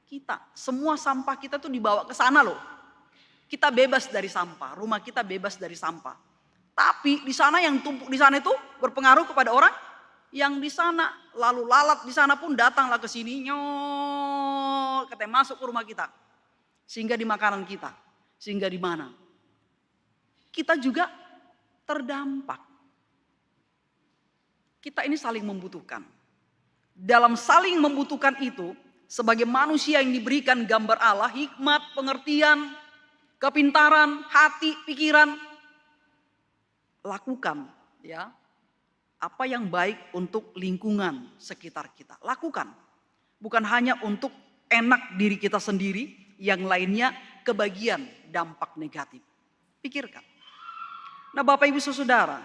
kita. Semua sampah kita tuh dibawa ke sana loh. Kita bebas dari sampah, rumah kita bebas dari sampah. Tapi di sana yang tumpuk di sana itu berpengaruh kepada orang yang di sana. Lalu lalat di sana pun datanglah ke sini, nyol, katanya masuk ke rumah kita. Sehingga di makanan kita, sehingga di mana. Kita juga terdampak. Kita ini saling membutuhkan. Dalam saling membutuhkan itu, sebagai manusia yang diberikan gambar Allah, hikmat, pengertian, kepintaran, hati, pikiran, lakukan ya apa yang baik untuk lingkungan sekitar kita. Lakukan. Bukan hanya untuk enak diri kita sendiri, yang lainnya kebagian dampak negatif. Pikirkan. Nah Bapak Ibu Saudara,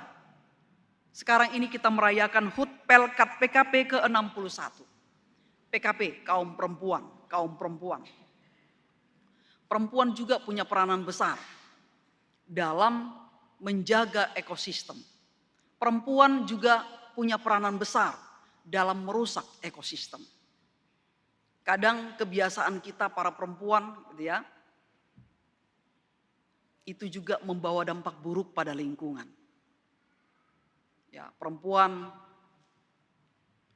sekarang ini kita merayakan HUT Pelkat PKP ke-61. PKP, kaum perempuan, kaum perempuan. Perempuan juga punya peranan besar dalam menjaga ekosistem. Perempuan juga punya peranan besar dalam merusak ekosistem. Kadang kebiasaan kita para perempuan gitu ya, itu juga membawa dampak buruk pada lingkungan. Ya, perempuan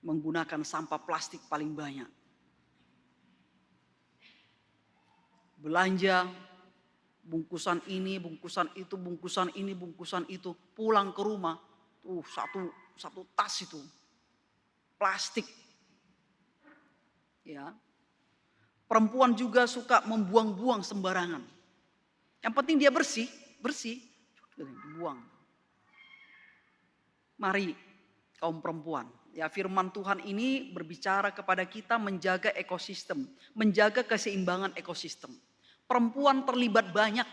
menggunakan sampah plastik paling banyak. Belanja bungkusan ini, bungkusan itu, bungkusan ini, bungkusan itu, pulang ke rumah, satu tas itu plastik. Ya. Perempuan juga suka membuang-buang sembarangan. Yang penting dia bersih, dibuang. Mari kaum perempuan, ya firman Tuhan ini berbicara kepada kita menjaga ekosistem, menjaga keseimbangan ekosistem. Perempuan terlibat banyak,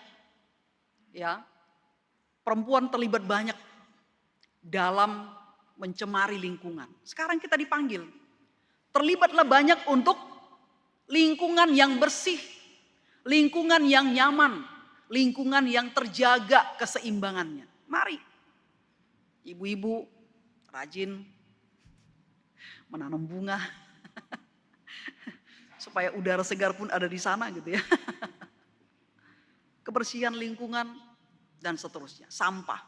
ya. Perempuan terlibat banyak dalam mencemari lingkungan. Sekarang kita dipanggil, terlibatlah banyak untuk lingkungan yang bersih, lingkungan yang nyaman, lingkungan yang terjaga keseimbangannya. Mari, ibu-ibu rajin menanam bunga, supaya udara segar pun ada di sana gitu ya. Kebersihan lingkungan dan seterusnya. Sampah,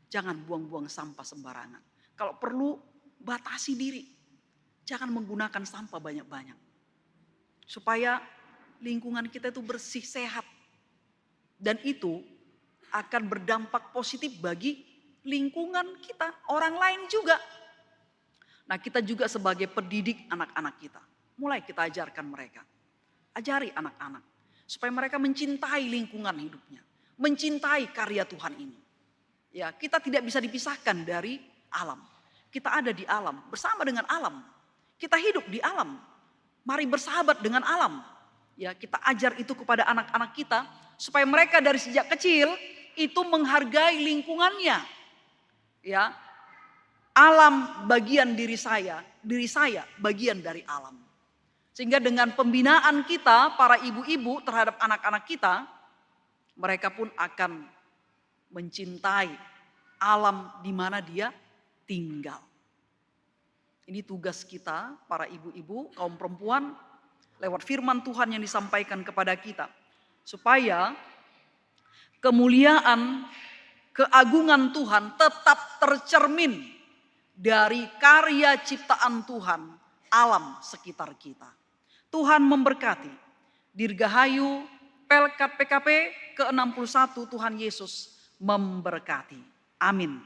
jangan buang-buang sampah sembarangan. Kalau perlu batasi diri, jangan menggunakan sampah banyak-banyak. Supaya lingkungan kita itu bersih, sehat. Dan itu akan berdampak positif bagi lingkungan kita, orang lain juga. Nah kita juga sebagai pendidik anak-anak kita, mulai kita ajarkan mereka. Ajari anak-anak supaya mereka mencintai lingkungan hidupnya, mencintai karya Tuhan ini. Ya, kita tidak bisa dipisahkan dari alam. Kita ada di alam, bersama dengan alam. Kita hidup di alam. Mari bersahabat dengan alam. Ya, kita ajar itu kepada anak-anak kita supaya mereka dari sejak kecil itu menghargai lingkungannya. Ya. Alam bagian diri saya bagian dari alam. Sehingga dengan pembinaan kita, para ibu-ibu terhadap anak-anak kita, mereka pun akan mencintai alam di mana dia tinggal. Ini tugas kita, para ibu-ibu, kaum perempuan, lewat firman Tuhan yang disampaikan kepada kita. Supaya kemuliaan, keagungan Tuhan tetap tercermin dari karya ciptaan Tuhan, alam sekitar kita. Tuhan memberkati. Dirgahayu Pelkat PKP ke-61, Tuhan Yesus memberkati. Amin.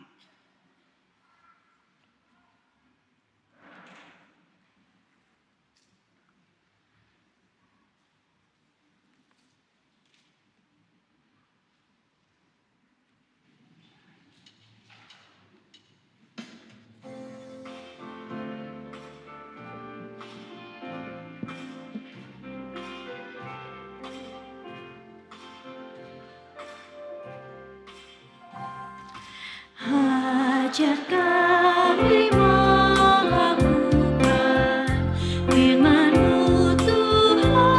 Ajar kami melakukan firman-Mu Tuhan,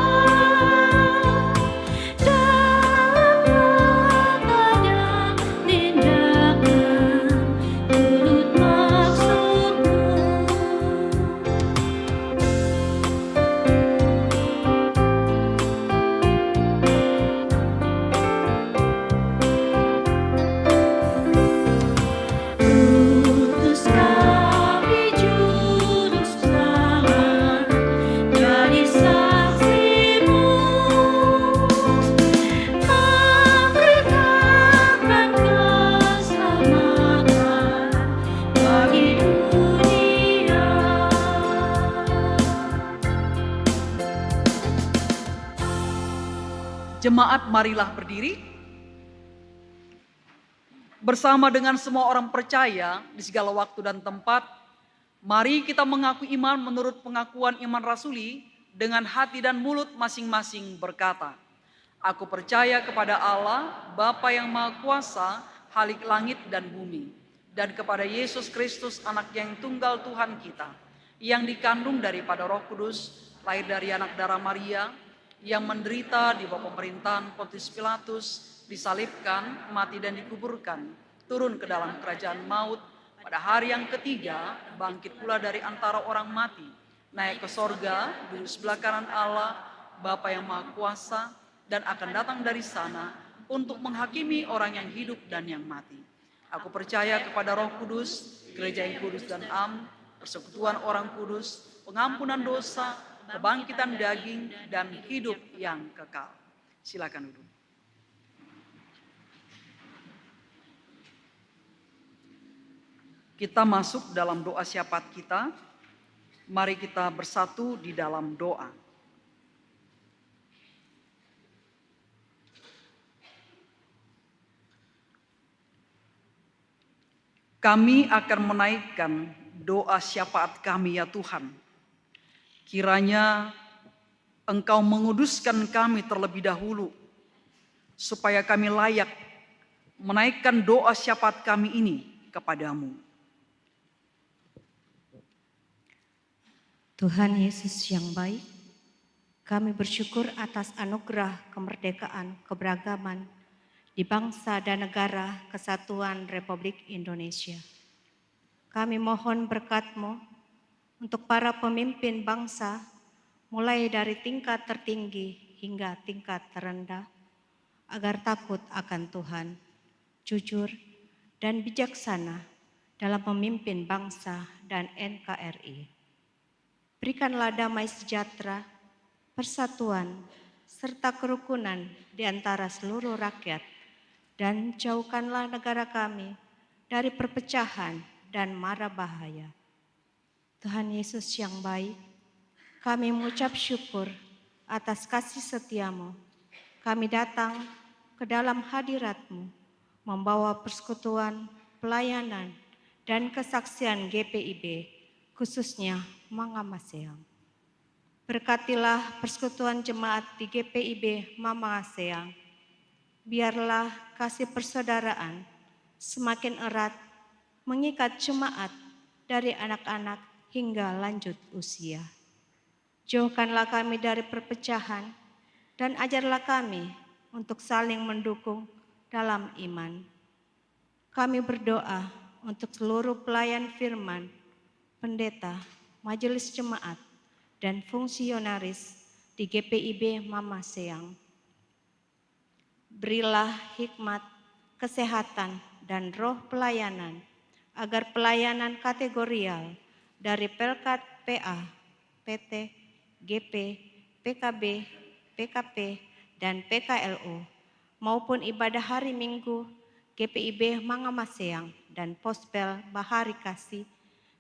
dalam kata dan tindakan turut maksud-Mu. Utus kami juru selamat, jadi saksi-Mu, memberitakan keselamatan bagi dunia. Jemaat, marilah berdiri. Bersama dengan semua orang percaya di segala waktu dan tempat, mari kita mengaku iman menurut pengakuan iman rasuli dengan hati dan mulut masing-masing berkata, Aku percaya kepada Allah, Bapa yang Maha Kuasa, Khalik langit dan bumi, dan kepada Yesus Kristus anak yang tunggal Tuhan kita, yang dikandung daripada Roh Kudus, lahir dari anak darah Maria, yang menderita di bawah pemerintahan Pontius Pilatus, disalibkan, mati dan dikuburkan, turun ke dalam kerajaan maut, pada hari yang ketiga bangkit pula dari antara orang mati, naik ke sorga, duduk sebelah kanan Allah, Bapa yang Maha Kuasa, dan akan datang dari sana untuk menghakimi orang yang hidup dan yang mati. Aku percaya kepada Roh Kudus, gereja yang kudus dan am, persekutuan orang kudus, pengampunan dosa, kebangkitan daging, dan hidup yang kekal. Silakan duduk. Kita masuk dalam doa syafaat kita. Mari kita bersatu di dalam doa. Kami akan menaikkan doa syafaat kami ya Tuhan. Kiranya Engkau menguduskan kami terlebih dahulu, supaya kami layak menaikkan doa syafaat kami ini kepadamu. Tuhan Yesus yang baik, kami bersyukur atas anugerah kemerdekaan, keberagaman di bangsa dan negara Kesatuan Republik Indonesia. Kami mohon berkat-Mu untuk para pemimpin bangsa, mulai dari tingkat tertinggi hingga tingkat terendah, agar takut akan Tuhan, jujur dan bijaksana dalam memimpin bangsa dan NKRI. Berikanlah damai sejahtera, persatuan, serta kerukunan di antara seluruh rakyat, dan jauhkanlah negara kami dari perpecahan dan mara bahaya. Tuhan Yesus yang baik, kami mengucap syukur atas kasih setia-Mu. Kami datang ke dalam hadirat-Mu, membawa persekutuan, pelayanan, dan kesaksian GPIB, khususnya Mangamaseyang. Berkatilah persekutuan jemaat di GPIB Mangamaseyang. Biarlah kasih persaudaraan semakin erat mengikat jemaat dari anak-anak hingga lanjut usia. Jauhkanlah kami dari perpecahan dan ajarlah kami untuk saling mendukung dalam iman. Kami berdoa untuk seluruh pelayan firman, pendeta, majelis jemaat, dan fungsionaris di GPIB Mangamaseyang. Berilah hikmat, kesehatan, dan roh pelayanan, agar pelayanan kategorial dari Pelkat PA, PT, GP, PKB, PKP, dan PKLU, maupun ibadah hari Minggu, GPIB Mangamaseyang, dan Pospel Bahari Kasih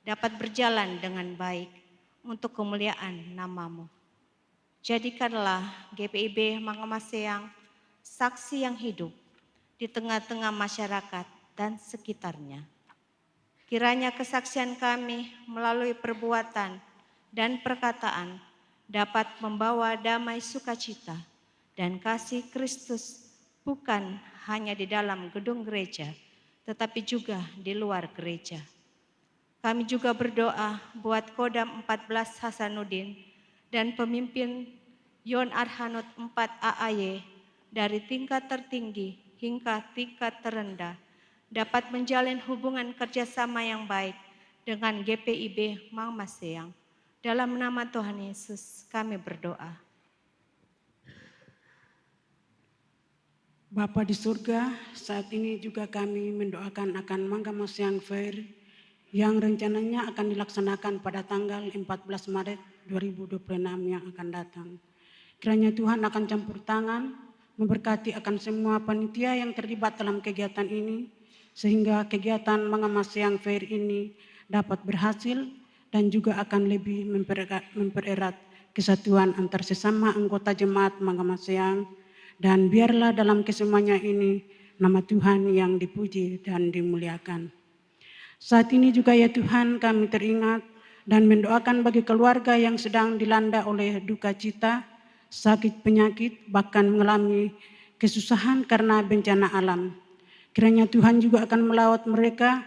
dapat berjalan dengan baik untuk kemuliaan nama-Mu. Jadikanlah GPIB Mangamaseyang saksi yang hidup di tengah-tengah masyarakat dan sekitarnya. Kiranya kesaksian kami melalui perbuatan dan perkataan dapat membawa damai sukacita dan kasih Kristus bukan hanya di dalam gedung gereja, tetapi juga di luar gereja. Kami juga berdoa buat Kodam 14 Hasanuddin dan pemimpin Yon Arhanud 4 AAY dari tingkat tertinggi hingga tingkat terendah dapat menjalin hubungan kerjasama yang baik dengan GPIB Mangamaseyang. Dalam nama Tuhan Yesus kami berdoa. Bapa di surga, saat ini juga kami mendoakan akan Mangamaseyang Fair yang rencananya akan dilaksanakan pada tanggal 14 Maret 2026 yang akan datang. Kiranya Tuhan akan campur tangan, memberkati akan semua panitia yang terlibat dalam kegiatan ini, sehingga kegiatan Mangamaseyang Fair ini dapat berhasil dan juga akan lebih mempererat kesatuan antar sesama anggota jemaat Mangamaseyang, dan biarlah dalam kesemuanya ini nama Tuhan yang dipuji dan dimuliakan. Saat ini juga ya Tuhan kami teringat dan mendoakan bagi keluarga yang sedang dilanda oleh duka cita, sakit penyakit, bahkan mengalami kesusahan karena bencana alam. Kiranya Tuhan juga akan melawat mereka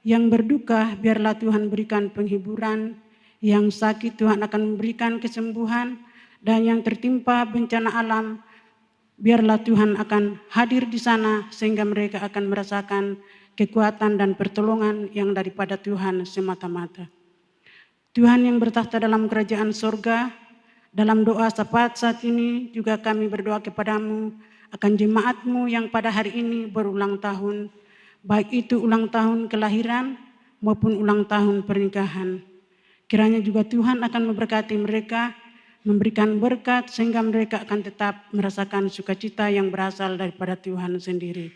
yang berduka, biarlah Tuhan berikan penghiburan, yang sakit Tuhan akan memberikan kesembuhan, dan yang tertimpa bencana alam, biarlah Tuhan akan hadir di sana sehingga mereka akan merasakan kekuatan dan pertolongan yang daripada Tuhan semata-mata. Tuhan yang bertahta dalam kerajaan sorga, dalam doa saat ini juga kami berdoa kepadamu akan jemaatmu yang pada hari ini berulang tahun, baik itu ulang tahun kelahiran maupun ulang tahun pernikahan. Kiranya juga Tuhan akan memberkati mereka, memberikan berkat sehingga mereka akan tetap merasakan sukacita yang berasal daripada Tuhan sendiri.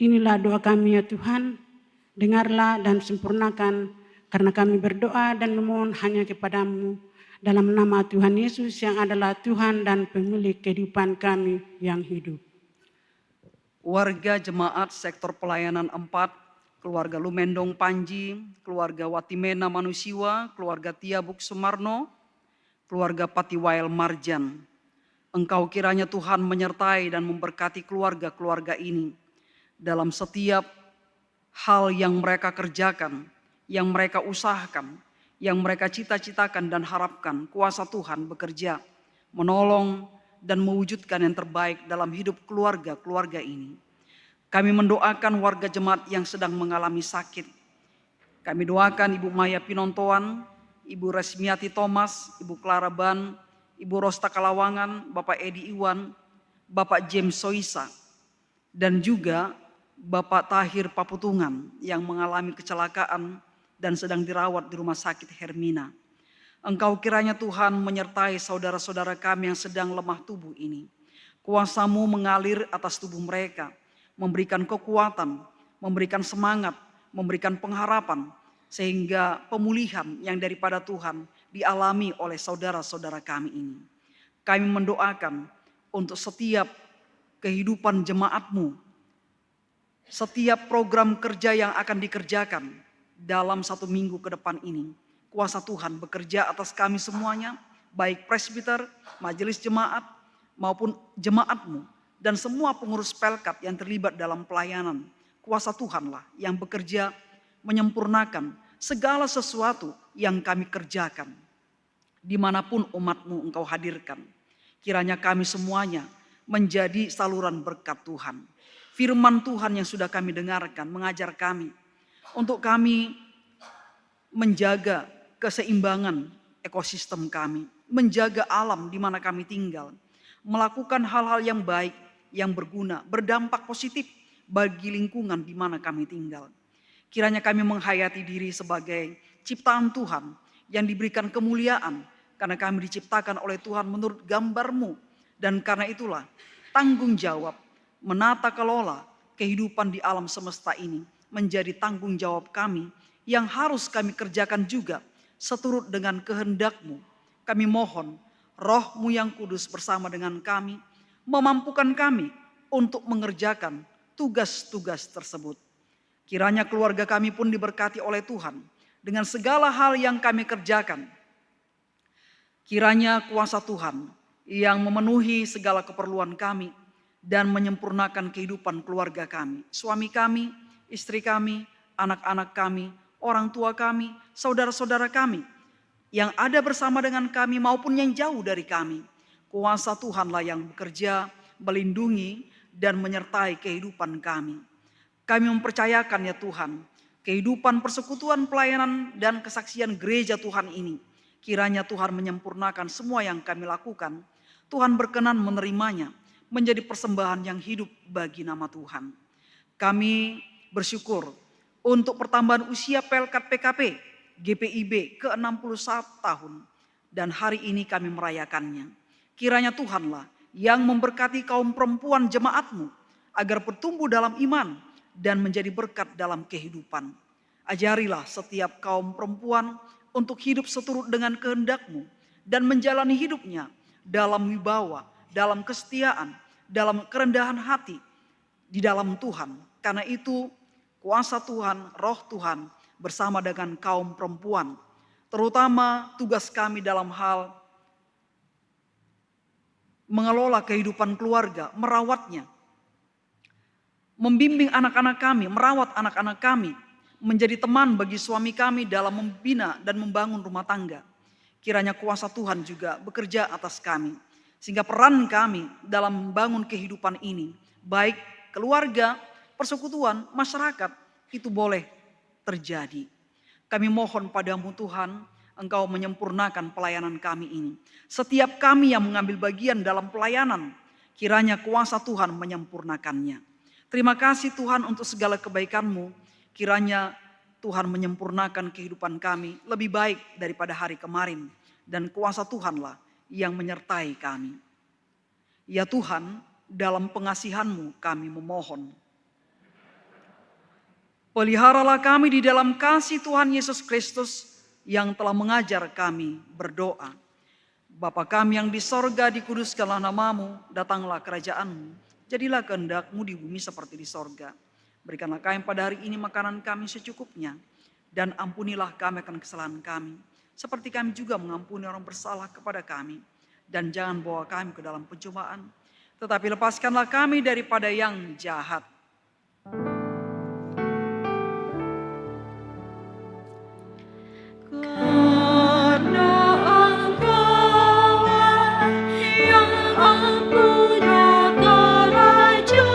Inilah doa kami ya Tuhan, dengarlah dan sempurnakan, karena kami berdoa dan memohon hanya kepadamu, dalam nama Tuhan Yesus yang adalah Tuhan dan pemilik kehidupan kami yang hidup. Warga jemaat sektor pelayanan 4, keluarga Lumendong Panji, keluarga Watimena Manusiwa, keluarga Tiabuk Sumarno, keluarga Patiwael Marjan. Engkau kiranya Tuhan menyertai dan memberkati keluarga-keluarga ini dalam setiap hal yang mereka kerjakan, yang mereka usahakan, yang mereka cita-citakan dan harapkan. Kuasa Tuhan bekerja, menolong dan mewujudkan yang terbaik dalam hidup keluarga-keluarga ini. Kami mendoakan warga jemaat yang sedang mengalami sakit. Kami doakan Ibu Maya Pinontoan, Ibu Resmiati Thomas, Ibu Clara Ban, Ibu Rosta Kalawangan, Bapak Edi Iwan, Bapak James Soisa, dan juga Bapak Tahir Paputungan yang mengalami kecelakaan dan sedang dirawat di Rumah Sakit Hermina. Engkau kiranya Tuhan menyertai saudara-saudara kami yang sedang lemah tubuh ini. Kuasa-Mu mengalir atas tubuh mereka, memberikan kekuatan, memberikan semangat, memberikan pengharapan, sehingga pemulihan yang daripada Tuhan dialami oleh saudara-saudara kami ini. Kami mendoakan untuk setiap kehidupan jemaat-Mu, setiap program kerja yang akan dikerjakan dalam 1 minggu ke depan ini. Kuasa Tuhan bekerja atas kami semuanya, baik presbiter, majelis jemaat, maupun jemaat-Mu, dan semua pengurus pelkat yang terlibat dalam pelayanan. Kuasa Tuhanlah yang bekerja menyempurnakan segala sesuatu yang kami kerjakan. Dimanapun umat-Mu Engkau hadirkan, kiranya kami semuanya menjadi saluran berkat Tuhan. Firman Tuhan yang sudah kami dengarkan mengajar kami untuk kami menjaga keseimbangan ekosistem kami, menjaga alam di mana kami tinggal, melakukan hal-hal yang baik, yang berguna, berdampak positif bagi lingkungan di mana kami tinggal. Kiranya kami menghayati diri sebagai ciptaan Tuhan yang diberikan kemuliaan karena kami diciptakan oleh Tuhan menurut gambar-Mu, dan karena itulah tanggung jawab menata kelola kehidupan di alam semesta ini menjadi tanggung jawab kami yang harus kami kerjakan juga seturut dengan kehendak-Mu. Kami mohon Roh-Mu yang kudus bersama dengan kami, memampukan kami untuk mengerjakan tugas-tugas tersebut. Kiranya keluarga kami pun diberkati oleh Tuhan dengan segala hal yang kami kerjakan. Kiranya kuasa Tuhan yang memenuhi segala keperluan kami dan menyempurnakan kehidupan keluarga kami, suami kami, istri kami, anak-anak kami, orang tua kami, saudara-saudara kami yang ada bersama dengan kami maupun yang jauh dari kami. Kuasa Tuhanlah yang bekerja, melindungi dan menyertai kehidupan kami. Kami mempercayakan ya Tuhan, kehidupan persekutuan pelayanan dan kesaksian gereja Tuhan ini, kiranya Tuhan menyempurnakan semua yang kami lakukan. Tuhan berkenan menerimanya menjadi persembahan yang hidup bagi nama Tuhan. Kami bersyukur untuk pertambahan usia Pelkat PKP GPIB ke-61 tahun dan hari ini kami merayakannya. Kiranya Tuhanlah yang memberkati kaum perempuan jemaat-Mu agar bertumbuh dalam iman dan menjadi berkat dalam kehidupan. Ajarilah setiap kaum perempuan untuk hidup seturut dengan kehendak-Mu dan menjalani hidupnya dalam wibawa, dalam kesetiaan, dalam kerendahan hati di dalam Tuhan. Karena itu kuasa Tuhan, Roh Tuhan bersama dengan kaum perempuan, terutama tugas kami dalam hal mengelola kehidupan keluarga, merawatnya, membimbing anak-anak kami, merawat anak-anak kami, menjadi teman bagi suami kami dalam membina dan membangun rumah tangga. Kiranya kuasa Tuhan juga bekerja atas kami, sehingga peran kami dalam membangun kehidupan ini, baik keluarga, persekutuan, masyarakat, itu boleh terjadi. Kami mohon padamu Tuhan, Engkau menyempurnakan pelayanan kami ini. Setiap kami yang mengambil bagian dalam pelayanan, kiranya kuasa Tuhan menyempurnakannya. Terima kasih Tuhan untuk segala kebaikan-Mu. Kiranya Tuhan menyempurnakan kehidupan kami lebih baik daripada hari kemarin. Dan kuasa Tuhanlah yang menyertai kami. Ya Tuhan, dalam pengasihan-Mu kami memohon. Peliharalah kami di dalam kasih Tuhan Yesus Kristus yang telah mengajar kami berdoa. Bapa kami yang di sorga, dikuduskanlah nama-Mu, datanglah kerajaan-Mu, jadilah kehendak-Mu di bumi seperti di sorga. Berikanlah kami pada hari ini makanan kami secukupnya, dan ampunilah kami akan kesalahan kami, seperti kami juga mengampuni orang bersalah kepada kami. Dan jangan bawa kami ke dalam pencobaan, tetapi lepaskanlah kami daripada yang jahat. Karena Engkaulah yang punya kerajaan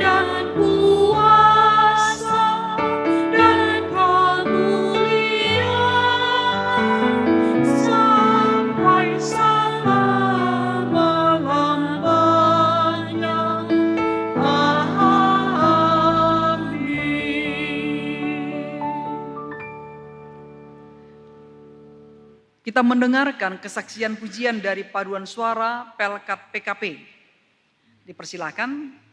dan kuasa dan kemuliaan sampai selama-lamanya. Kita mendengarkan kesaksian pujian dari paduan suara Pelkat PKP. Dipersilakan.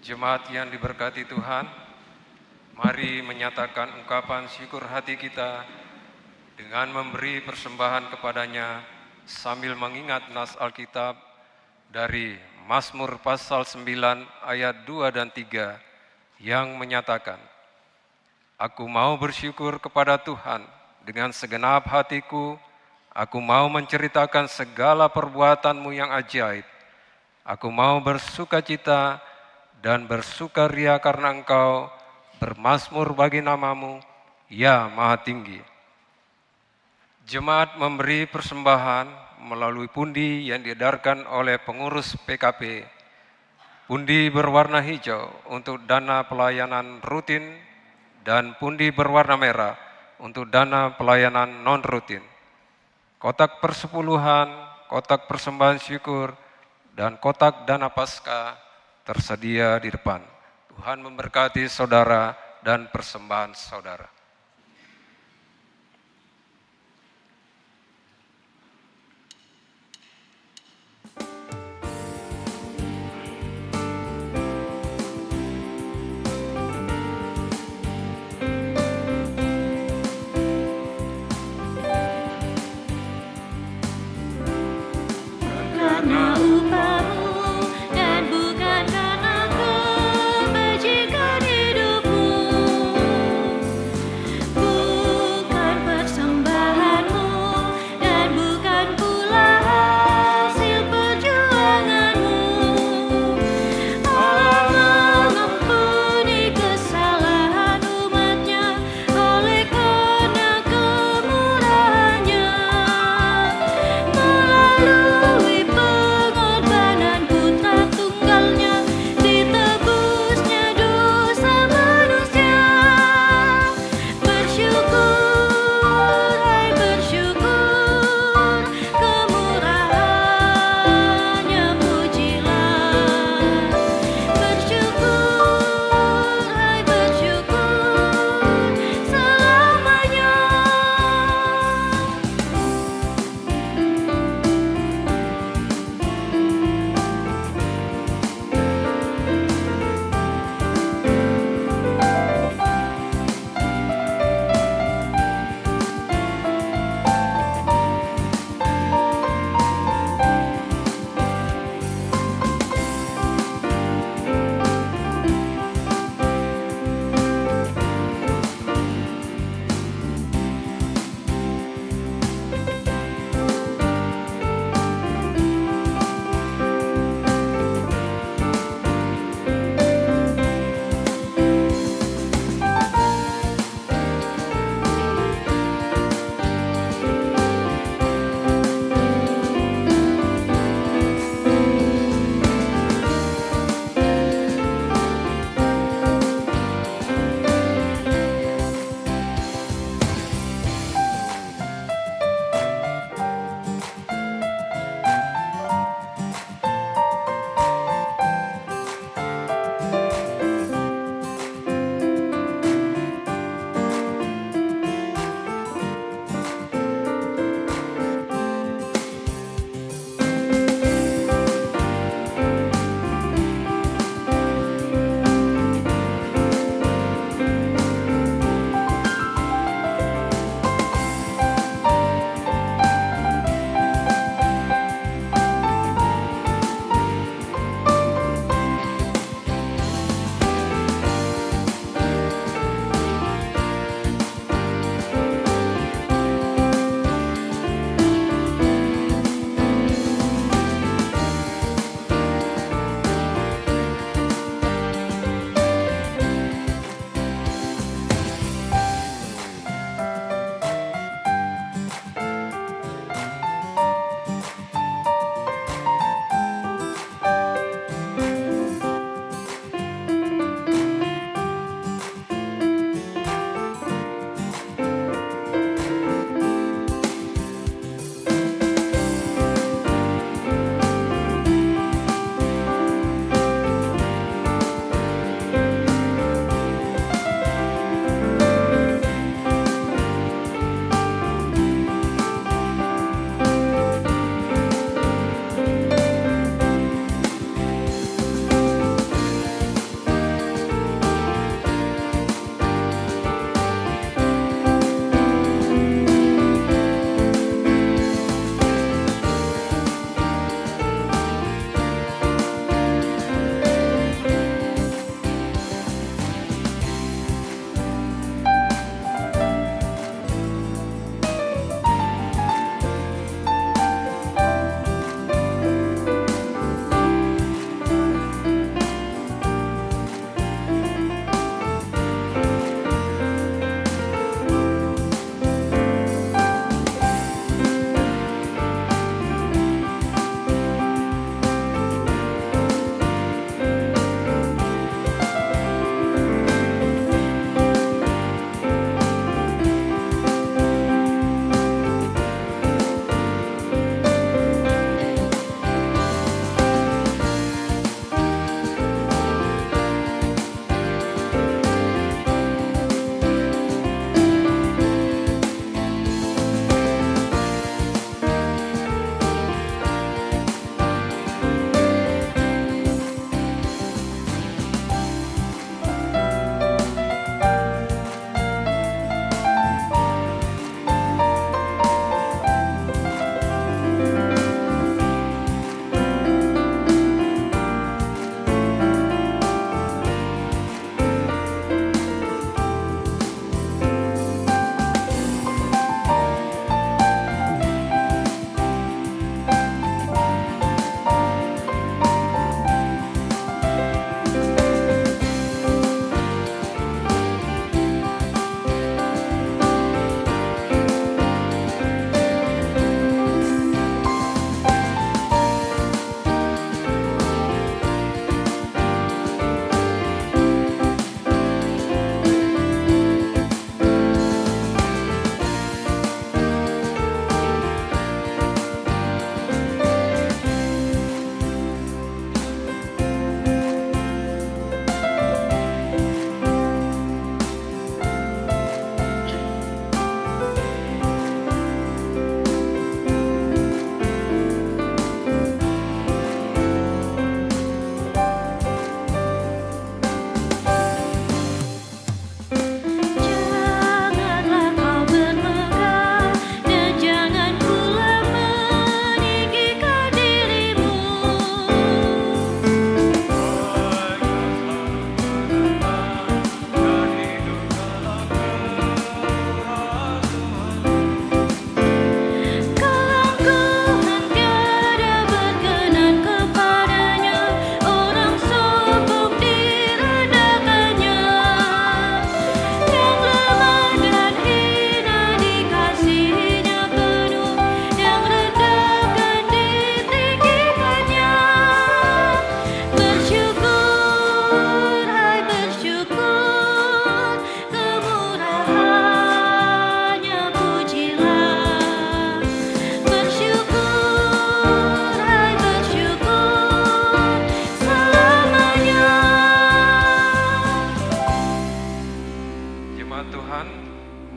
Jemaat yang diberkati Tuhan, mari menyatakan ungkapan syukur hati kita dengan memberi persembahan kepadanya sambil mengingat nas Alkitab dari Mazmur pasal 9 ayat 2 dan 3 yang menyatakan, "Aku mau bersyukur kepada Tuhan dengan segenap hatiku, aku mau menceritakan segala perbuatan-Mu yang ajaib. Aku mau bersukacita dan bersukaria karena Engkau bermazmur bagi nama-Mu, ya Maha Tinggi." Jemaat memberi persembahan melalui pundi yang diedarkan oleh pengurus PKP. Pundi berwarna hijau untuk dana pelayanan rutin dan pundi berwarna merah untuk dana pelayanan non-rutin. Kotak persepuluhan, kotak persembahan syukur, dan kotak dana Paskah tersedia di depan. Tuhan memberkati saudara dan persembahan saudara. Karena upahmu dan bukan karena kebajikan hidupmu,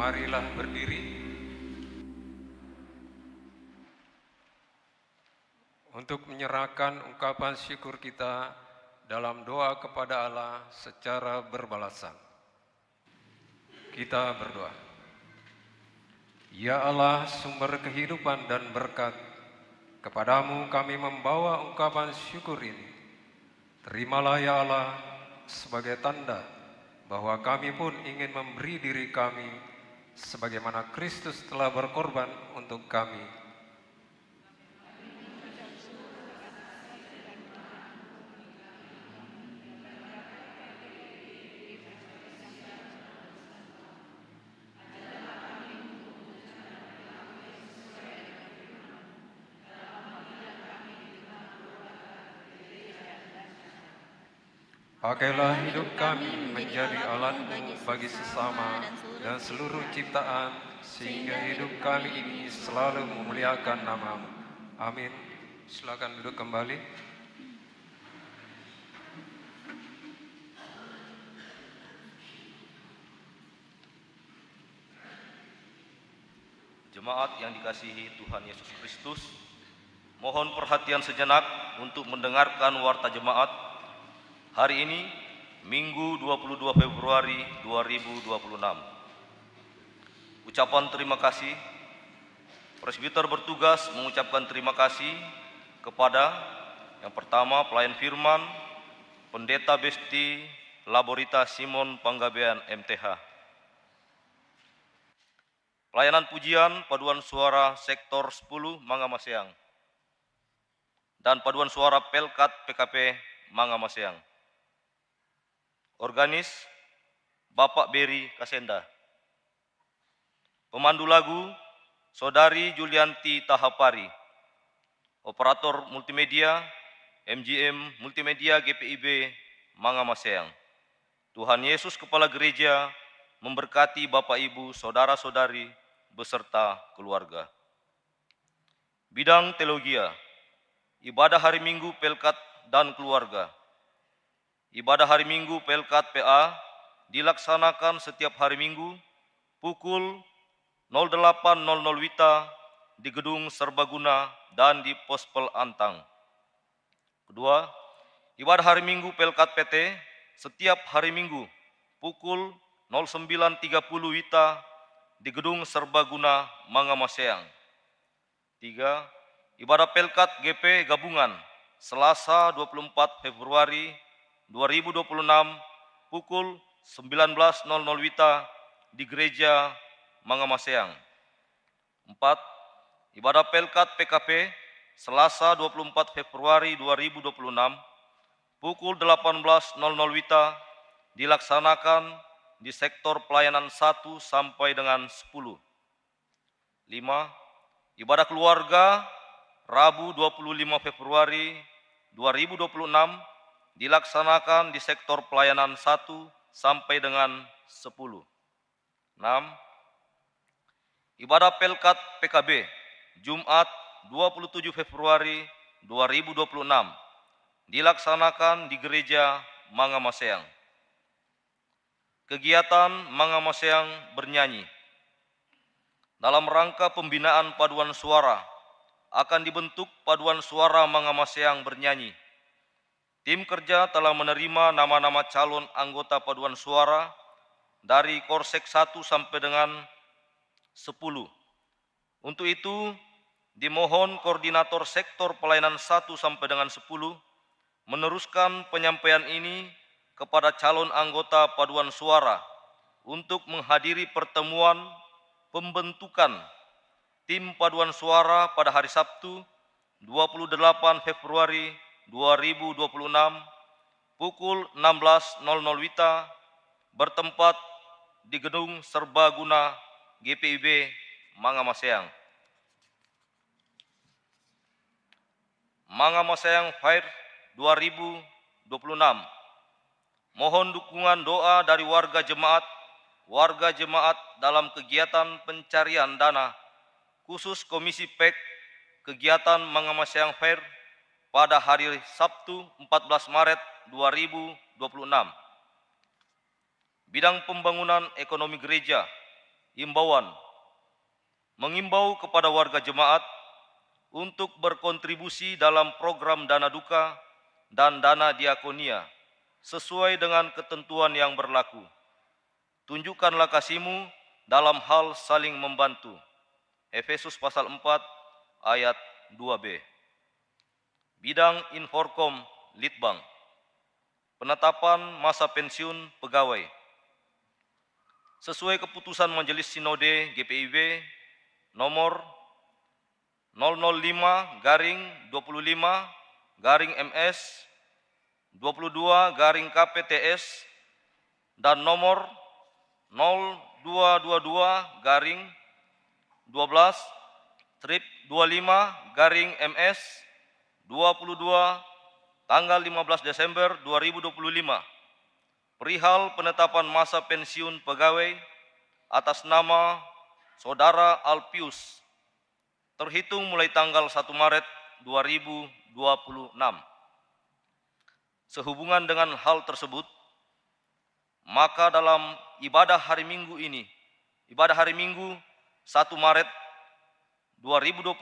marilah berdiri untuk menyerahkan ungkapan syukur kita dalam doa kepada Allah secara berbalasan. Kita berdoa. Ya Allah, sumber kehidupan dan berkat, kepadamu kami membawa ungkapan syukur ini. Terimalah ya Allah sebagai tanda bahwa kami pun ingin memberi diri kami sebagaimana Kristus telah berkorban untuk kami. Pakailah hidup kami menjadi alatmu bagi sesama dan seluruh ciptaan, sehingga hidup kami ini selalu memuliakan nama-Mu. Amin. Silakan duduk kembali. Jemaat yang dikasihi Tuhan Yesus Kristus, mohon perhatian sejenak untuk mendengarkan warta jemaat hari ini, Minggu 22 Februari 2026. Ucapan terima kasih. Presbiter bertugas mengucapkan terima kasih kepada yang pertama pelayan firman, Pendeta Besti Laborita Simon Panggabean MTH. Pelayanan pujian paduan suara sektor 10 Mangamaseang dan paduan suara Pelkat PKP Mangamaseang. Organis Bapak Beri Kasenda. Pemandu lagu Saudari Julianti Tahapari. Operator multimedia MGM Multimedia GPIB Mangamaseang. Tuhan Yesus Kepala Gereja memberkati Bapak Ibu, saudara-saudari beserta keluarga. Bidang teologia, ibadah hari Minggu Pelkat dan keluarga. Ibadah hari Minggu Pelkat PA dilaksanakan setiap hari Minggu pukul 08.00 WITA di Gedung Serbaguna dan di Pospel Antang. Kedua, ibadah hari Minggu Pelkat PT setiap hari Minggu pukul 09.30 WITA di Gedung Serbaguna Mangamaseang. Tiga, ibadah Pelkat GP Gabungan Selasa 24 Februari 2026 pukul 19.00 WITA di Gereja Mangamaseang. 4. Ibadah Pelkat PKP Selasa 24 Februari 2026 pukul 18.00 WITA dilaksanakan di sektor pelayanan 1 sampai dengan 10. 5. Ibadah keluarga Rabu 25 Februari 2026 dilaksanakan di sektor pelayanan 1 sampai dengan 10. 6. Ibadah Pelkat PKB Jumat 27 Februari 2026 dilaksanakan di Gereja Mangamaseang. Kegiatan Mangamaseang bernyanyi. Dalam rangka pembinaan paduan suara akan dibentuk paduan suara Mangamaseang bernyanyi. Tim kerja telah menerima nama-nama calon anggota paduan suara dari Korsek 1 sampai dengan 10. Untuk itu, dimohon koordinator sektor pelayanan 1 sampai dengan 10 meneruskan penyampaian ini kepada calon anggota paduan suara untuk menghadiri pertemuan pembentukan tim paduan suara pada hari Sabtu 28 Februari 2026 pukul 16.00 WITA bertempat di Gedung Serbaguna GPIB Mangamaseang. Mangamaseang Fair 2026. Mohon dukungan doa dari warga jemaat dalam kegiatan pencarian dana khusus Komisi PEK kegiatan Mangamaseang Fair pada hari Sabtu 14 Maret 2026. Bidang pembangunan ekonomi gereja, Imbauan. Mengimbau kepada warga jemaat untuk berkontribusi dalam program dana duka dan dana diakonia sesuai dengan ketentuan yang berlaku. Tunjukkanlah kasih-Mu dalam hal saling membantu. Efesus pasal 4 ayat 2b. Bidang Inforkom Litbang. Penetapan masa pensiun pegawai. Sesuai keputusan Majelis Sinode GPIB nomor 005/25/MS 22/KPTS dan nomor 0222/12/25/MS 22 tanggal 15 Desember 2025 perihal penetapan masa pensiun pegawai atas nama Saudara Alpius terhitung mulai tanggal 1 Maret 2026. Sehubungan dengan hal tersebut, maka dalam ibadah hari Minggu 1 Maret 2026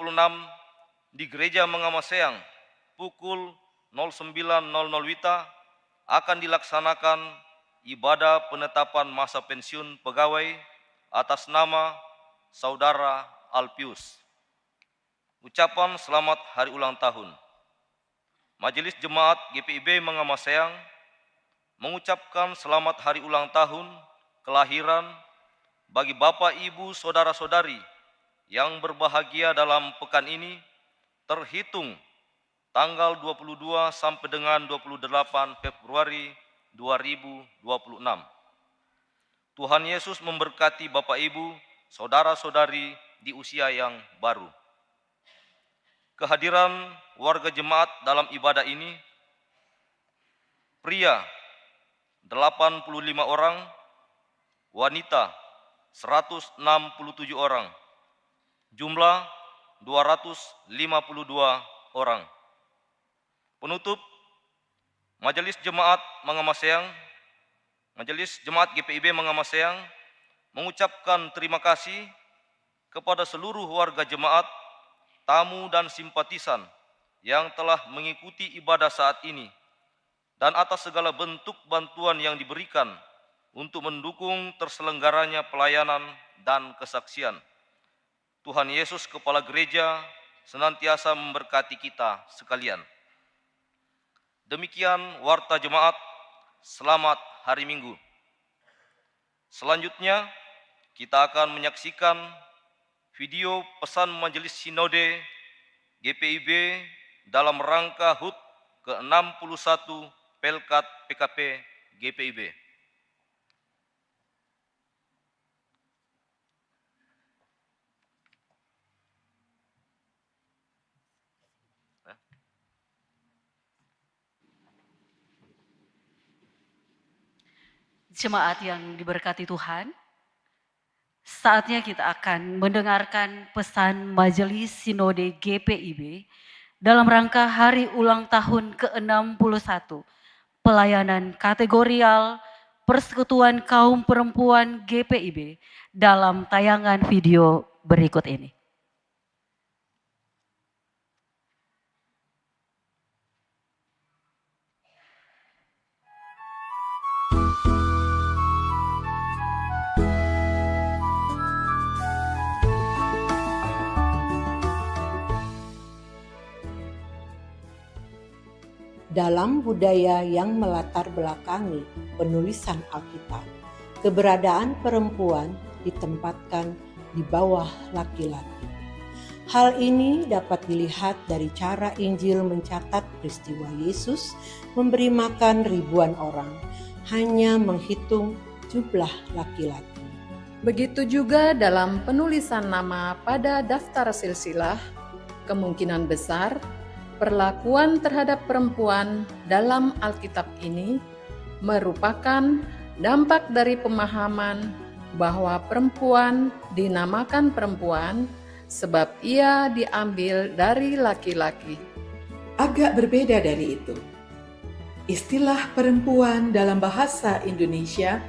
di Gereja Mengamaseang pukul 09.00 WITA akan dilaksanakan ibadah penetapan masa pensiun pegawai atas nama Saudara Alpius. Ucapan selamat hari ulang tahun. Majelis Jemaat GPIB Mengamaseang mengucapkan selamat hari ulang tahun kelahiran bagi Bapak, Ibu, Saudara-saudari yang berbahagia dalam pekan ini terhitung tanggal 22 sampai dengan 28 Februari 2026. Tuhan Yesus memberkati Bapak, Ibu, Saudara-saudari di usia yang baru. Kehadiran warga jemaat dalam ibadah ini, pria 85 orang, wanita 167 orang, jumlah 252 orang. Penutup, Majelis Jemaat GPIB Mengamaseang mengucapkan terima kasih kepada seluruh warga jemaat, tamu dan simpatisan yang telah mengikuti ibadah saat ini dan atas segala bentuk bantuan yang diberikan untuk mendukung terselenggaranya pelayanan dan kesaksian. Tuhan Yesus Kepala Gereja senantiasa memberkati kita sekalian. Demikian warta jemaat, selamat hari Minggu. Selanjutnya, kita akan menyaksikan video pesan Majelis Sinode GPIB dalam rangka HUT ke-61 Pelkat PKP GPIB. Jemaat yang diberkati Tuhan, saatnya kita akan mendengarkan pesan Majelis Sinode GPIB dalam rangka hari ulang tahun ke-61 pelayanan kategorial Persekutuan Kaum Perempuan GPIB dalam tayangan video berikut ini. Dalam budaya yang melatar belakangi penulisan Alkitab, keberadaan perempuan ditempatkan di bawah laki-laki. Hal ini dapat dilihat dari cara Injil mencatat peristiwa Yesus memberi makan ribuan orang, hanya menghitung jumlah laki-laki. Begitu juga dalam penulisan nama pada daftar silsilah, kemungkinan besar perlakuan terhadap perempuan dalam Alkitab ini merupakan dampak dari pemahaman bahwa perempuan dinamakan perempuan sebab ia diambil dari laki-laki. Agak berbeda dari itu. Istilah perempuan dalam bahasa Indonesia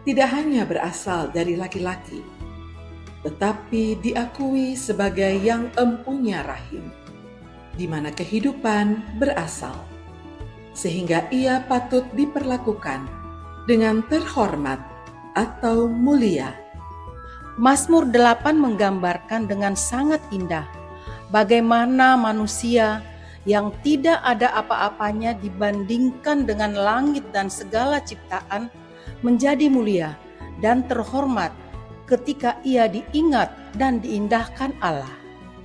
tidak hanya berasal dari laki-laki, tetapi diakui sebagai yang empunya rahim, di mana kehidupan berasal, sehingga ia patut diperlakukan dengan terhormat atau mulia. Mazmur 8 menggambarkan dengan sangat indah bagaimana manusia yang tidak ada apa-apanya dibandingkan dengan langit dan segala ciptaan menjadi mulia dan terhormat ketika ia diingat dan diindahkan Allah.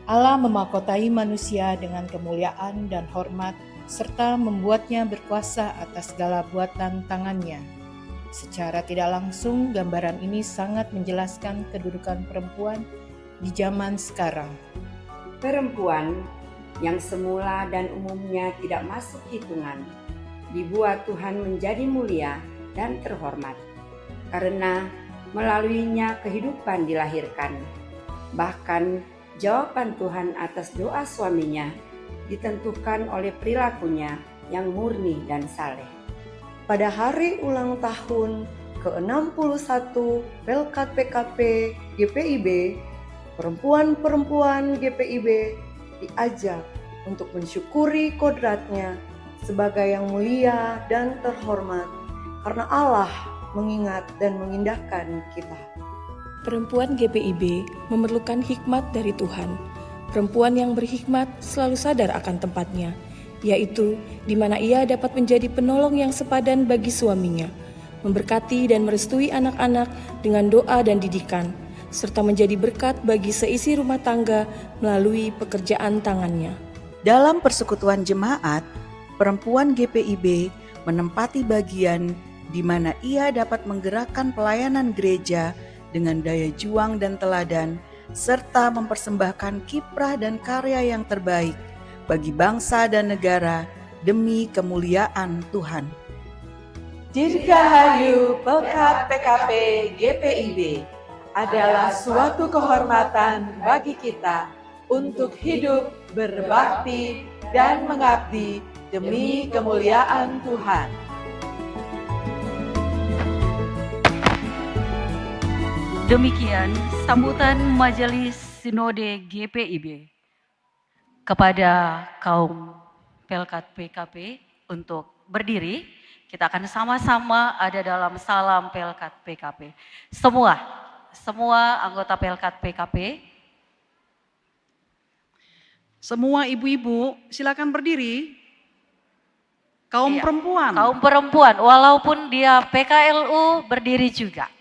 Allah memahkotai manusia dengan kemuliaan dan hormat serta membuatnya berkuasa atas segala buatan tangannya. Secara tidak langsung, gambaran ini sangat menjelaskan kedudukan perempuan di zaman sekarang. Perempuan yang semula dan umumnya tidak masuk hitungan, dibuat Tuhan menjadi mulia dan terhormat, karena melaluinya kehidupan dilahirkan. Bahkan jawaban Tuhan atas doa suaminya ditentukan oleh perilakunya yang murni dan saleh. Pada hari ulang tahun ke-61 Pelkat PKP GPIB, perempuan-perempuan GPIB diajak untuk mensyukuri kodratnya sebagai yang mulia dan terhormat karena Allah mengingat dan mengindahkan kita. Perempuan GPIB memerlukan hikmat dari Tuhan. Perempuan yang berhikmat selalu sadar akan tempatnya, yaitu di mana ia dapat menjadi penolong yang sepadan bagi suaminya, memberkati dan merestui anak-anak dengan doa dan didikan, serta menjadi berkat bagi seisi rumah tangga melalui pekerjaan tangannya. Dalam persekutuan jemaat, perempuan GPIB menempati bagian di mana ia dapat menggerakkan pelayanan gereja dengan daya juang dan teladan, serta mempersembahkan kiprah dan karya yang terbaik bagi bangsa dan negara demi kemuliaan Tuhan. Dirgahayu Pelkat PKP GPIB adalah suatu kehormatan bagi kita untuk hidup berbakti dan mengabdi demi kemuliaan Tuhan. Demikian sambutan Majelis Sinode GPIB kepada kaum Pelkat PKP untuk berdiri. Kita akan sama-sama ada dalam salam Pelkat PKP. Semua anggota Pelkat PKP. Semua ibu-ibu silakan berdiri. Kaum perempuan. Kaum perempuan, walaupun dia PKLU berdiri juga.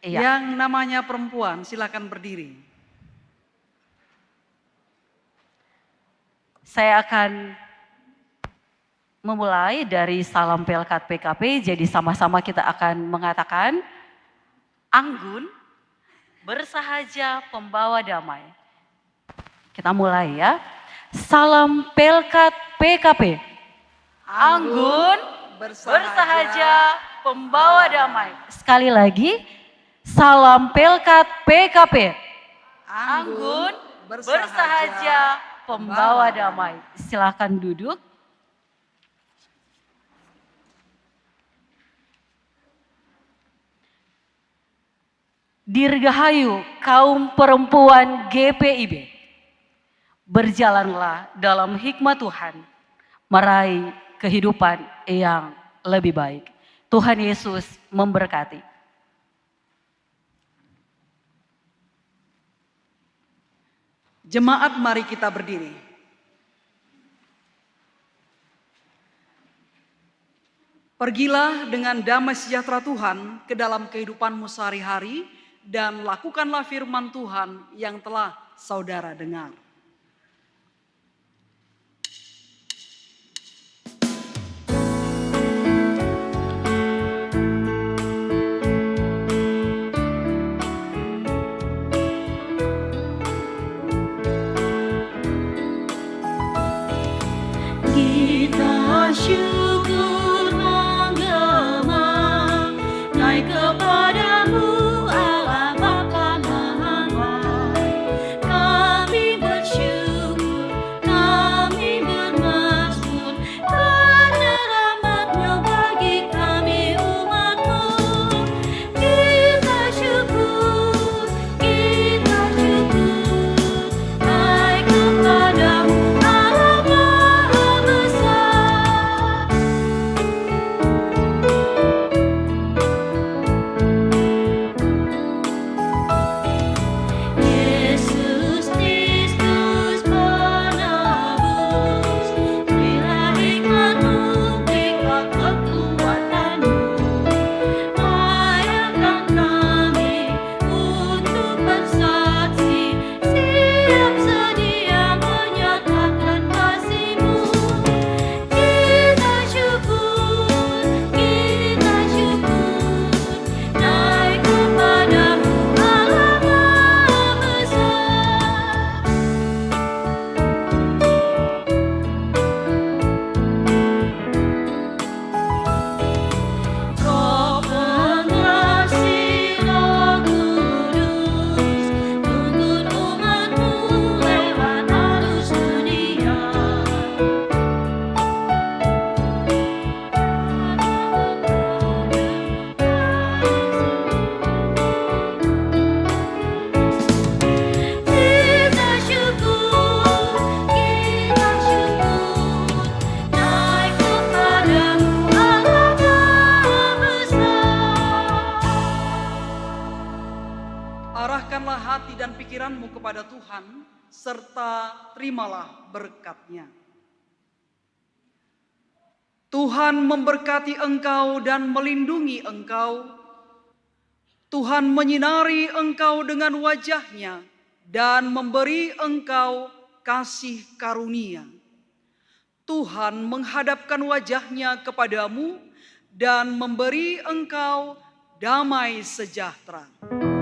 Yang namanya perempuan silakan berdiri. Saya akan memulai dari salam Pelkat PKP, jadi sama-sama kita akan mengatakan, Anggun bersahaja pembawa damai. Kita mulai ya. Salam Pelkat PKP. Anggun bersahaja pembawa damai. Sekali lagi, salam Pelkat PKP. Anggun bersahaja pembawa damai. Silakan duduk. Dirgahayu kaum perempuan GPIB, berjalanlah dalam hikmat Tuhan, meraih kehidupan yang lebih baik. Tuhan Yesus memberkati. Jemaat, mari kita berdiri. Pergilah dengan damai sejahtera Tuhan ke dalam kehidupanmu sehari-hari, dan lakukanlah firman Tuhan yang telah saudara dengar. Kita syukur menggema naik kepadamu Allah Bapa Maha Baik. Kami Arahkanlah hati dan pikiranmu kepada Tuhan, serta terimalah berkat-Nya. Tuhan memberkati engkau dan melindungi engkau. Tuhan menyinari engkau dengan wajah-Nya dan memberi engkau kasih karunia. Tuhan menghadapkan wajah-Nya kepadamu dan memberi engkau damai sejahtera.